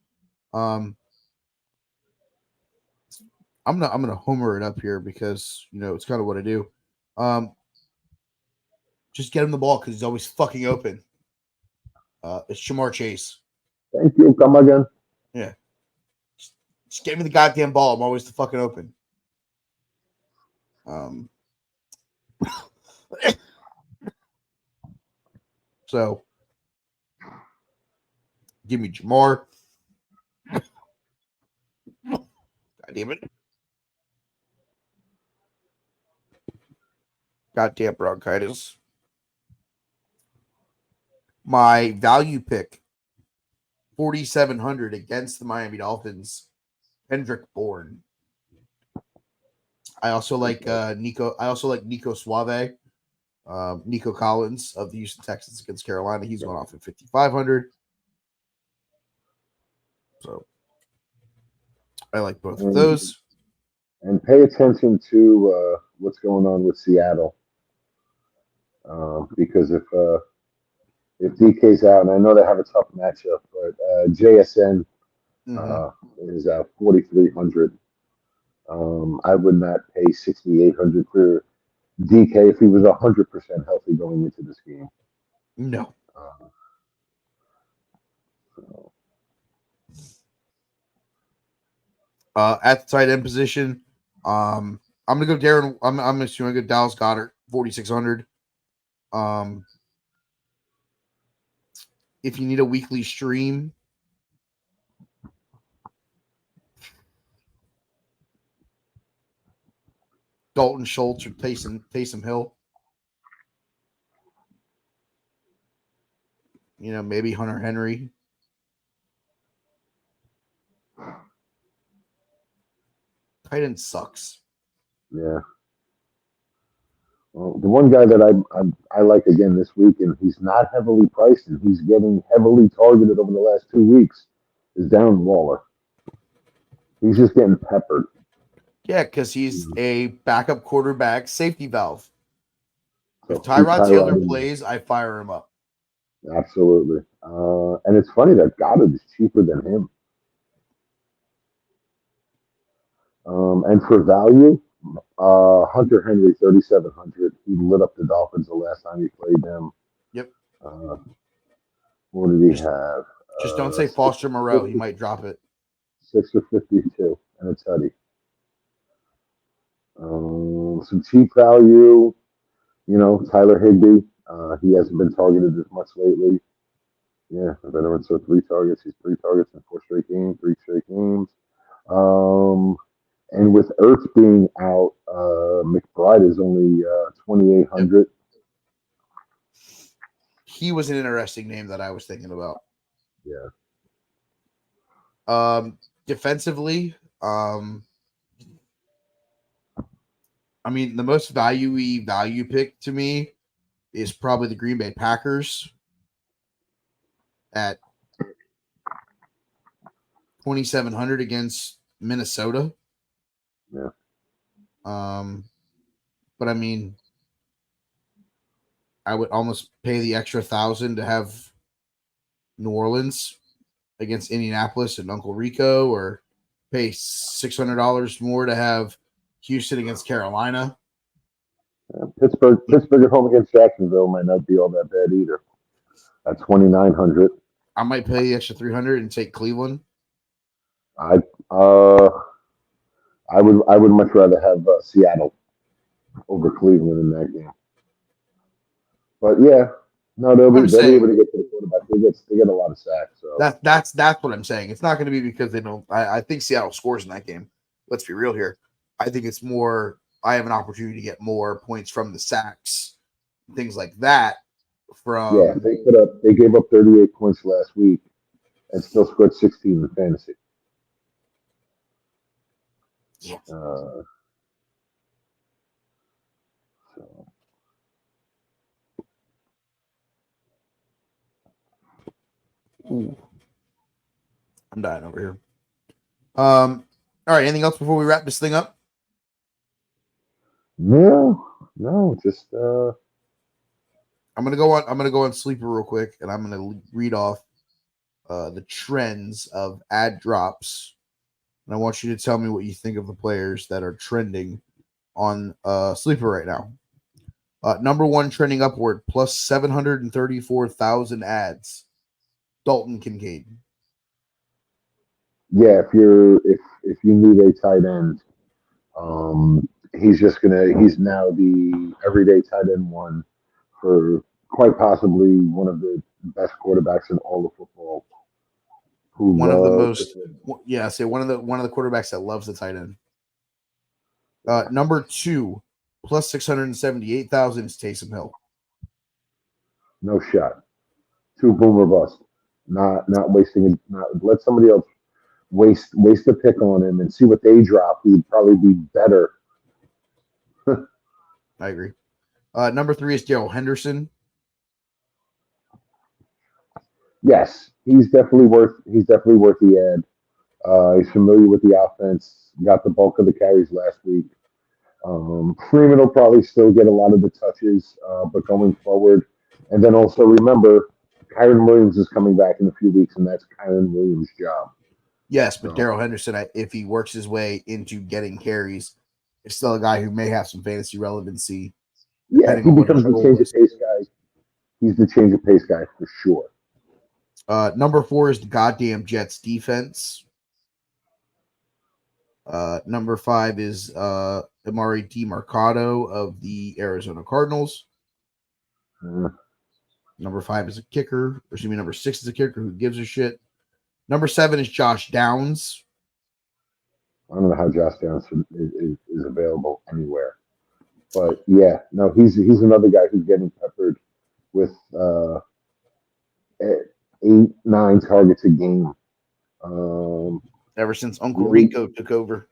I'm gonna homer it up here because it's kind of what I do. Just get him the ball because he's always fucking open. It's Jamar Chase. Thank you. Come again. Yeah. Just get me the goddamn ball. I'm always the fucking open. So give me Jamar. God damn it. Goddamn bronchitis. My value pick, 4,700 against the Miami Dolphins, Kendrick Bourne. I also like Nico. I also like Nico Suave, Nico Collins of the Houston Texans against Carolina. He's going off at 5,500. So I like both of those. And pay attention to what's going on with Seattle, because if DK's out, and I know they have a tough matchup, but JSN is 4,300. I would not pay 6,800 for DK if he was 100% healthy going into this game. No. At the tight end position, I'm gonna go Darren. I'm assuming I go Dallas Goedert, 4,600. If you need a weekly stream, Dalton Schultz or Taysom Hill. Maybe Hunter Henry. Tight end sucks. Yeah. Well, the one guy that I like again this week, and he's not heavily priced, and he's getting heavily targeted over the last 2 weeks, is Darren Waller. He's just getting peppered. Yeah, because he's a backup quarterback safety valve. So if Tyrod Taylor plays, I fire him up. Absolutely. And it's funny that Goddard is cheaper than him. And for value, Hunter Henry, 3,700. He lit up the Dolphins the last time he played them. Yep. What did he have? Just don't say Foster Moreau. He might drop it. 6 for 52 and a tutty. Some cheap value, Tyler Higbee. He hasn't been targeted as much lately. Yeah, the veteran, so 3 targets. He's 3 targets in 3 straight games. And with Ertz being out, McBride is only 2,800. He was an interesting name that I was thinking about. Yeah. Defensively, the most value pick to me is probably the Green Bay Packers at 2,700 against Minnesota. Yeah. But I would almost pay the extra 1,000 to have New Orleans against Indianapolis and Uncle Rico, or pay $600 more to have Houston against Carolina. Pittsburgh at home against Jacksonville might not be all that bad either. At 2,900. I might pay the extra 300 and take Cleveland. I would much rather have Seattle over Cleveland in that game. But yeah, no, they'll be able to get to the quarterback. They get a lot of sacks. So that's what I'm saying. It's not going to be because they don't. I think Seattle scores in that game. Let's be real here. I think it's more. I have an opportunity to get more points from the sacks, things like that. They gave up 38 points last week and still scored 16 in fantasy. Yeah. Ooh. I'm dying over here. All right. Anything else before we wrap this thing up? No, just I'm gonna go on Sleeper real quick, and I'm gonna read off the trends of ad drops, and I want you to tell me what you think of the players that are trending on Sleeper right now. Number 1 trending upward, plus 734,000 ads. Dalton Kincaid. Yeah, if you need a tight end, he's now the everyday tight end 1 for quite possibly one of the best quarterbacks in all of football. One of the quarterbacks that loves the tight end. Number 2, plus 678,000 is Taysom Hill. No shot. 2 boomer bust. Not wasting it. Let somebody else waste a pick on him and see what they drop. He'd probably be better. I agree. Number 3 is Darrell Henderson. Yes, he's definitely worth the ad. He's familiar with the offense. Got the bulk of the carries last week. Freeman will probably still get a lot of the touches, but going forward, and then also remember, Kyren Williams is coming back in a few weeks, and that's Kyren Williams' job. Yes, but Darrell Henderson, if he works his way into getting carries, is still a guy who may have some fantasy relevancy. Yeah, he becomes the change of pace guy. He's the change of pace guy for sure. Number 4 is the goddamn Jets defense. Number 5 is Amari DiMercado of the Arizona Cardinals. Number 5 is a kicker. Number 6 is a kicker who gives a shit. Number 7 is Josh Downs. I don't know how Josh Downs is available anywhere. But yeah, no, he's another guy who's getting peppered with 8, 9 targets a game. Ever since Uncle Really, Rico took over.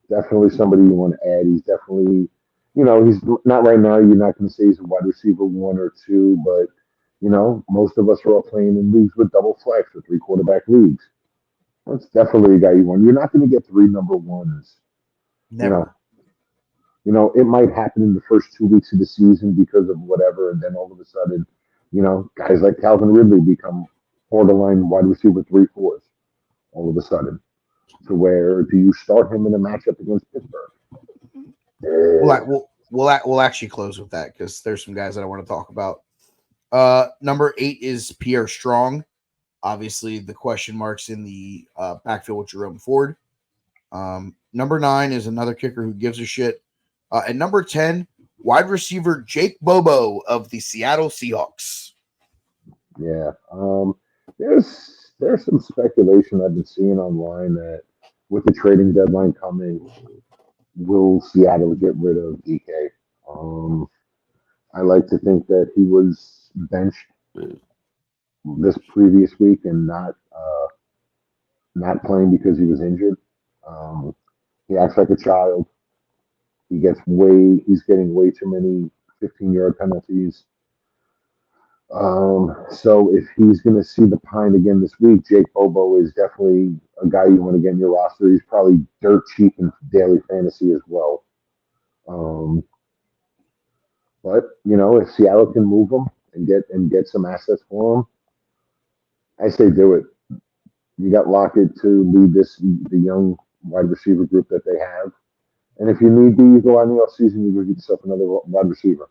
definitely somebody you want to add. He's definitely, he's not right now. You're not going to say he's a wide receiver 1 or 2, but most of us are all playing in leagues with double flex or 3 quarterback leagues. That's definitely a guy you want. You're not going to get 3 number 1s. You know, Never. it might happen in the first 2 weeks of the season because of whatever, and then all of a sudden, guys like Calvin Ridley become borderline wide receiver 3, 4s all of a sudden. To where do you start him in a matchup against Pittsburgh? We'll actually close with that because there's some guys that I want to talk about. Number 8 is Pierre Strong. Obviously, the question marks in the backfield with Jerome Ford. Number 9 is another kicker who gives a shit. And number 10, wide receiver Jake Bobo of the Seattle Seahawks. Yeah. There's some speculation I've been seeing online that with the trading deadline coming, will Seattle get rid of DK? Um, I like to think that he was benched this previous week and not playing because he was injured. Um, he acts like a child. He's getting way too many 15-yard penalties. So if he's going to see the pine again this week, Jake Bobo is definitely a guy you want to get in your roster. He's probably dirt cheap in daily fantasy as well. Um, but if Seattle can move him and get some assets for him, I say do it. You got Lockett to lead the young wide receiver group that they have, and if you need be, you go on the off season, you go get yourself another wide receiver.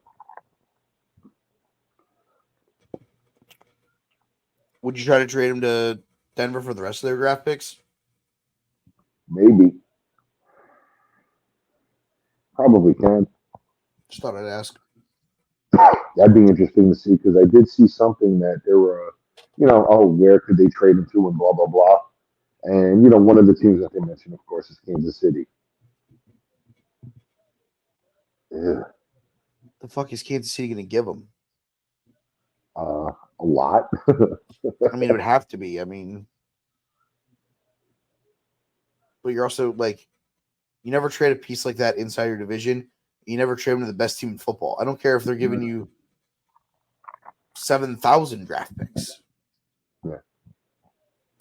Would you try to trade him to Denver for the rest of their draft picks? Maybe, probably can. Just thought I'd ask. That'd be interesting to see because I did see something that there were, oh, where could they trade him to and blah blah blah. And one of the teams that they mentioned, of course, is Kansas City. Ugh, The fuck is Kansas City going to give him? a lot. I mean, it would have to be. I mean, but you're also like, you never trade a piece like that inside your division. You never trade him to the best team in football. I don't care if they're giving you 7,000 draft picks. Yeah.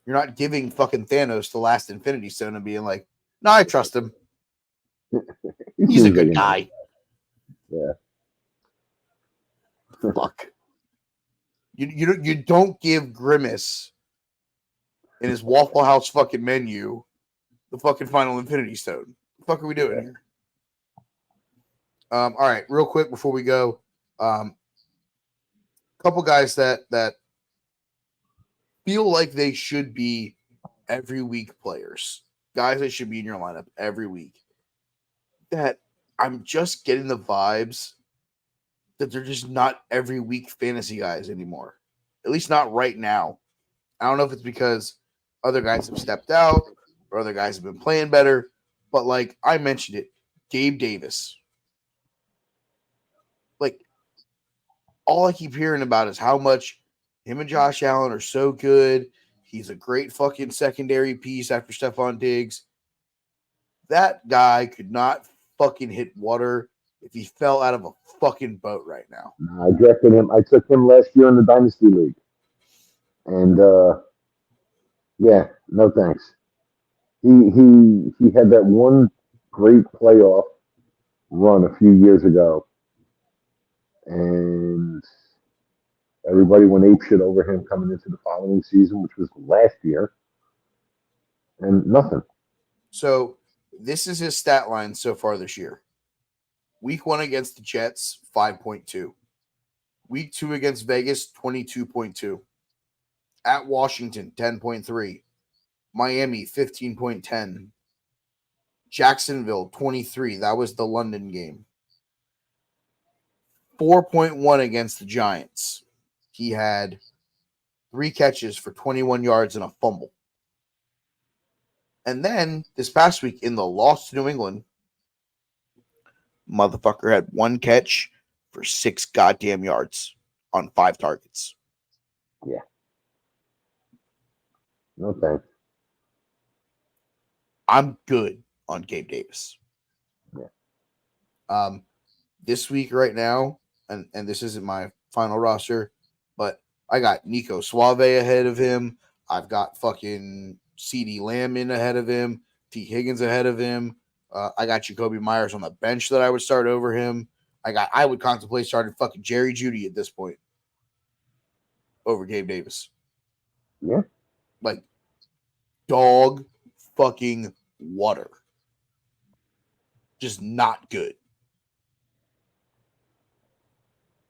You're not giving fucking Thanos the last Infinity Stone and being like, no, I trust him. He He's a seems like good guy. Yeah. Fuck. You don't give Grimace in his Waffle House fucking menu the fucking final Infinity Stone. The fuck are we doing here? All right, real quick before we go, couple guys that feel like they should be every week players, guys that should be in your lineup every week. That I'm just getting the vibes that they're just not every week fantasy guys anymore. At least not right now. I don't know if it's because other guys have stepped out or other guys have been playing better, but like I mentioned it, Gabe Davis. Like all I keep hearing about is how much him and Josh Allen are so good. He's a great fucking secondary piece after Stephon Diggs. That guy could not fucking hit water if he fell out of a fucking boat right now. I drafted him. I took him last year in the Dynasty League. And yeah, no thanks. He had that one great playoff run a few years ago, and everybody went apeshit over him coming into the following season, which was last year, and nothing. So this is his stat line so far this year. Week 1 against the Jets, 5.2. Week 2 against Vegas, 22.2. At Washington, 10.3. Miami, 15.10. Jacksonville, 23. That was the London game. 4.1 against the Giants. He had 3 catches for 21 yards and a fumble. And then this past week in the loss to New England, Motherfucker had 1 catch for 6 goddamn yards on 5 targets. Yeah. No thanks. I'm good on Gabe Davis. Yeah. This week right now, and this isn't my final roster, but I got Nico Suave ahead of him. I've got fucking CeeDee Lamb in ahead of him. T. Higgins ahead of him. I got Jacoby Myers on the bench that I would start over him. I would contemplate starting fucking Jerry Jeudy at this point over Gabe Davis. Yeah. Like dog fucking water. Just not good.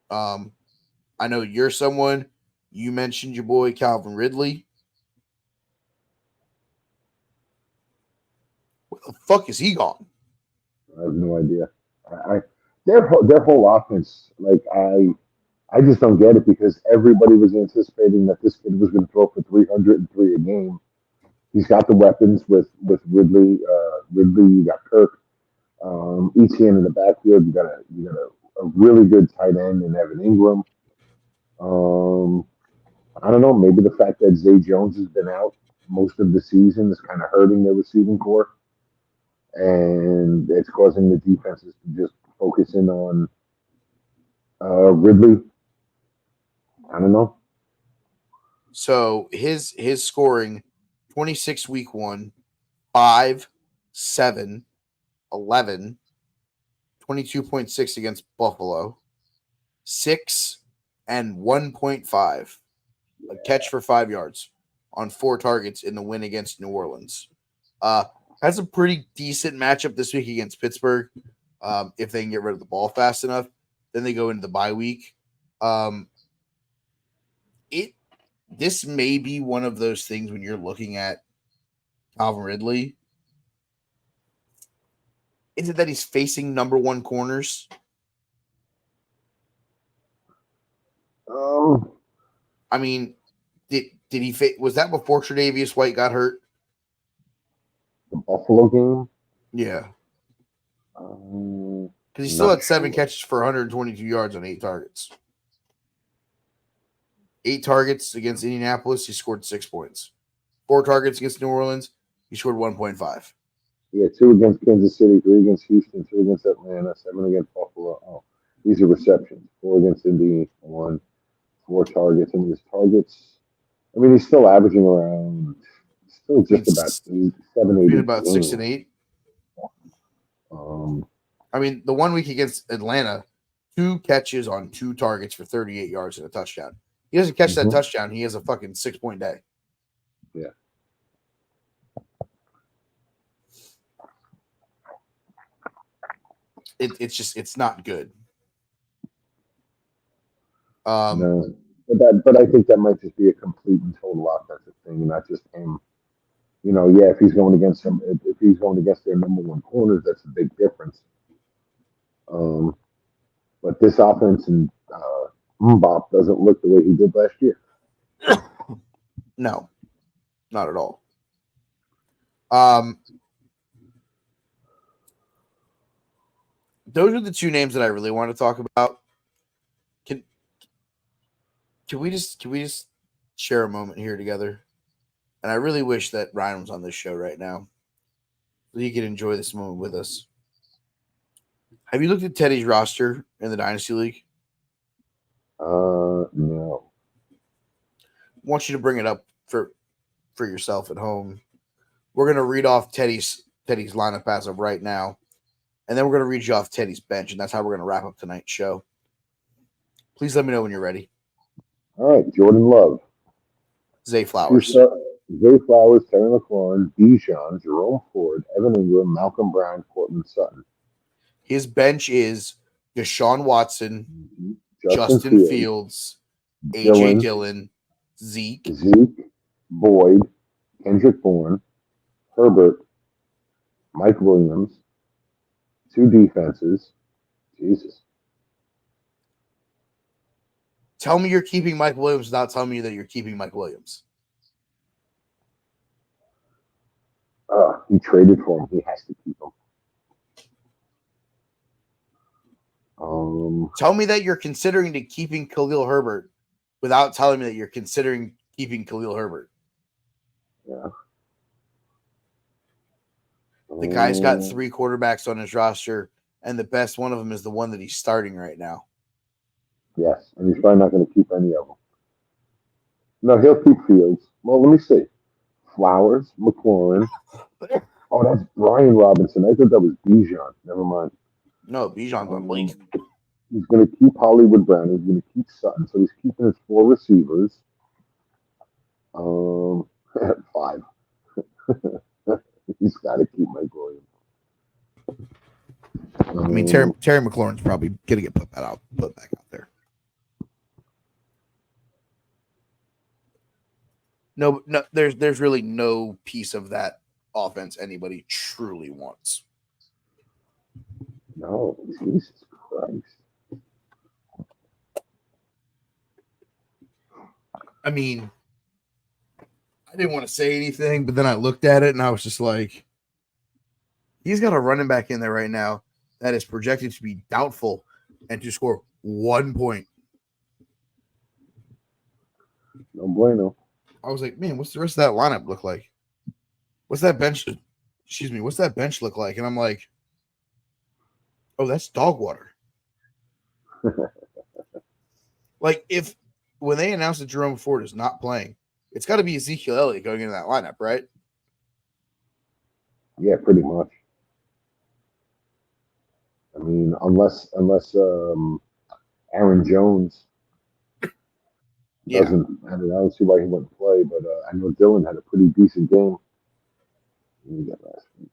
I know you're someone. You mentioned your boy Calvin Ridley. Where the fuck is he gone? I have no idea. Their whole offense, like I just don't get it because everybody was anticipating that this kid was going to throw for 303 a game. He's got the weapons with Ridley. Ridley, you got Kirk. ETN in the backfield. You got a really good tight end in Evan Ingram. I don't know. Maybe the fact that Zay Jones has been out most of the season is kind of hurting their receiving core, and it's causing the defenses to just focus in on Ridley. I don't know. So his scoring 26 week 1, 5, 7, 11, 22.6 against Buffalo, 6 and 1.5. A catch for 5 yards on 4 targets in the win against New Orleans. Has a pretty decent matchup this week against Pittsburgh. If they can get rid of the ball fast enough, then they go into the bye week. This may be one of those things when you're looking at Calvin Ridley. Is it that he's facing number 1 corners? I mean, did he was that before Tre'Davious White got hurt? The Buffalo game? Yeah. Because he still had 7 catches for 122 yards on 8 targets. 8 targets against Indianapolis, he scored 6 points. 4 targets against New Orleans, he scored 1.5. Yeah, 2 against Kansas City, 3 against Houston, 2 against Atlanta, 7 against Buffalo. Oh, these are receptions. 4 against Indy, 1, 4 targets. And his targets, I mean, he's still averaging around, still just about 7, 8. About 6 and 8. I mean, the 1 week against Atlanta, 2 catches on 2 targets for 38 yards and a touchdown. He doesn't catch that touchdown. He has a fucking 6-point day. Yeah. It's not good. No, but I think that might just be a complete and total offensive thing, and not just him. You know, yeah, if he's going against them, if he's going against their number 1 corners, that's a big difference. But this offense and Mbop doesn't look the way he did last year. No, not at all. Those are the 2 names that I really want to talk about. Can we just share a moment here together? And I really wish that Ryan was on this show right now so he could enjoy this moment with us. Have you looked at Teddy's roster in the Dynasty League? No. I want you to bring it up for yourself at home. We're going to read off Teddy's lineup as of right now, and then we're going to read you off Teddy's bench, and that's how we're going to wrap up tonight's show. Please let me know when you're ready. All right, Jordan Love. Zay Flowers. Zay Flowers, Terry McLaurin, Bijan, Jerome Ford, Evan Ingram, Malcolm Brown, Cortland Sutton. His bench is Deshaun Watson, Justin Fields, A.J. Dillon, Zeke, Boyd, Kendrick Bourne, Herbert, Mike Williams, 2 defenses. Jesus. Tell me you're keeping Mike Williams without telling me that you're keeping Mike Williams. He traded for him. He has to keep him. Tell me that you're considering keeping Khalil Herbert without telling me that you're considering keeping Khalil Herbert. Yeah. The guy's got 3 quarterbacks on his roster, and the best one of them is the one that he's starting right now. Yes, and he's probably not going to keep any of them. No, he'll keep Fields. Well, let me see. Flowers, McLaurin. Oh, that's Brian Robinson. I thought that was Bijan. Never mind. No, Bijan's on league. He's going to keep Hollywood Brown. He's going to keep Sutton. So he's keeping his 4 receivers. 5. He's got to keep Mike Williams. I mean, Terry McLaurin's probably going to get put back out there. No, there's really no piece of that offense anybody truly wants. No, Jesus Christ. I mean, I didn't want to say anything, but then I looked at it and I was just like, he's got a running back in there right now that is projected to be doubtful and to score 1 point. No bueno. I was like, man, what's the rest of that lineup look like? What's that bench? What's that bench look like? And I'm like, oh, that's dog water. Like, when they announced that Jerome Ford is not playing, it's got to be Ezekiel Elliott going into that lineup, right? Yeah, pretty much. I mean, unless Aaron Jones doesn't, I don't see why he wouldn't play, but I know Dylan had a pretty decent game. Let me get last week.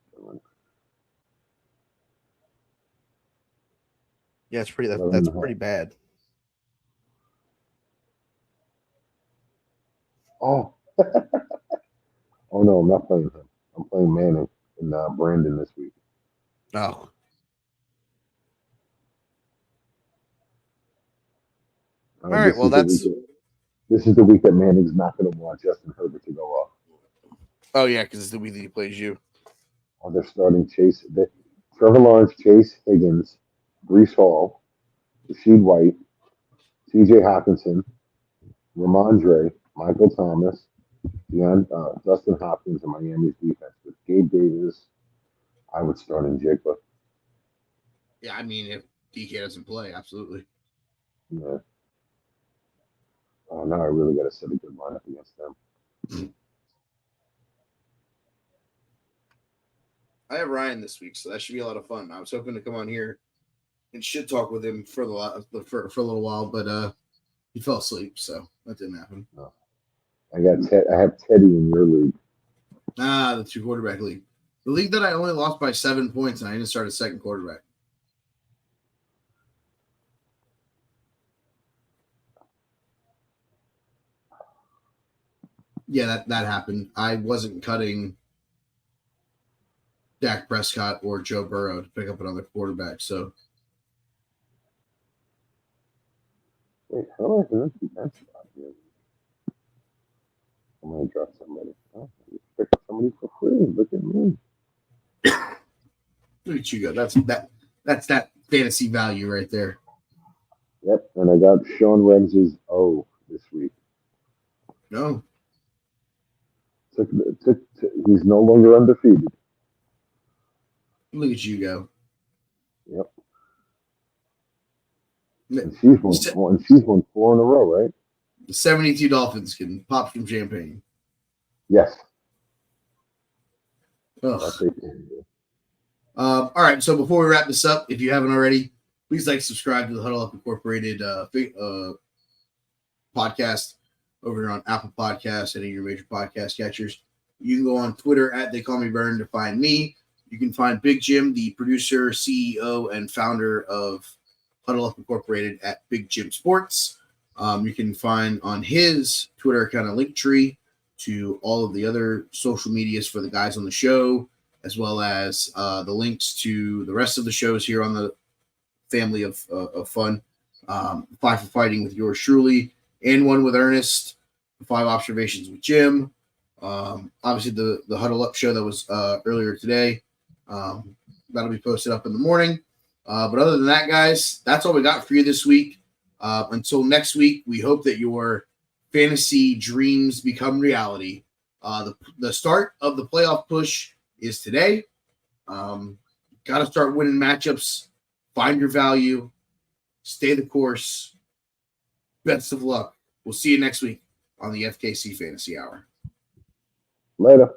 Yeah, it's pretty. That's pretty bad. Oh, oh no, I'm not playing him. I'm playing Manning and Brandon this week. Oh. All right. Well, this is the week that Manning's not going to want Justin Herbert to go off. Oh yeah, because it's the week that he plays you. Oh, they're starting Trevor Lawrence, Chase Higgins, Breece Hall, Rashid White, T.J. Hawkinson, Ramondre, Michael Thomas, Dustin Hopkins, and Miami's defense. With Gabe Davis, I would start in Jigba. Yeah, I mean, if DK doesn't play, absolutely. Yeah. Oh, now I really got to set a good lineup against them. I have Ryan this week, so that should be a lot of fun. I was hoping to come on here and shit talk with him for a little while, but he fell asleep, so that didn't happen. No. I have Teddy in your league. The 2 quarterback league. The league that I only lost by 7 points, and I didn't start a second quarterback. Yeah, that happened. I wasn't cutting Dak Prescott or Joe Burrow to pick up another quarterback, so. Wait, how do I have an empty bench spot here? I'm going to drop somebody. Oh, pick up somebody for free. Look at me. Look at you go. That's that fantasy value right there. Yep, and I got Sean Ramsey's O this week. No. He's no longer undefeated. Look at you go. Yep. And she's won 4 in a row, right? The 72 Dolphins can pop some champagne. Yes. All right, so before we wrap this up, if you haven't already, please subscribe to the Huddle Up Incorporated podcast over here on Apple Podcasts and your major podcast catchers. You can go on Twitter at They Call Me Burn to find me. You can find Big Jim, the producer, CEO, and founder of Huddle Up Incorporated at Big Jim Sports. You can find on his Twitter account a link tree to all of the other social medias for the guys on the show, as well as the links to the rest of the shows here on the family of fun. 5 for Fighting with yours truly, and 1 with Ernest, 5 Observations with Jim. Obviously, the Huddle Up show that was earlier today. That'll be posted up in the morning. But other than that, guys, that's all we got for you this week. Until next week, we hope that your fantasy dreams become reality. The start of the playoff push is today. Got to start winning matchups. Find your value. Stay the course. Best of luck. We'll see you next week on the FKC Fantasy Hour. Later.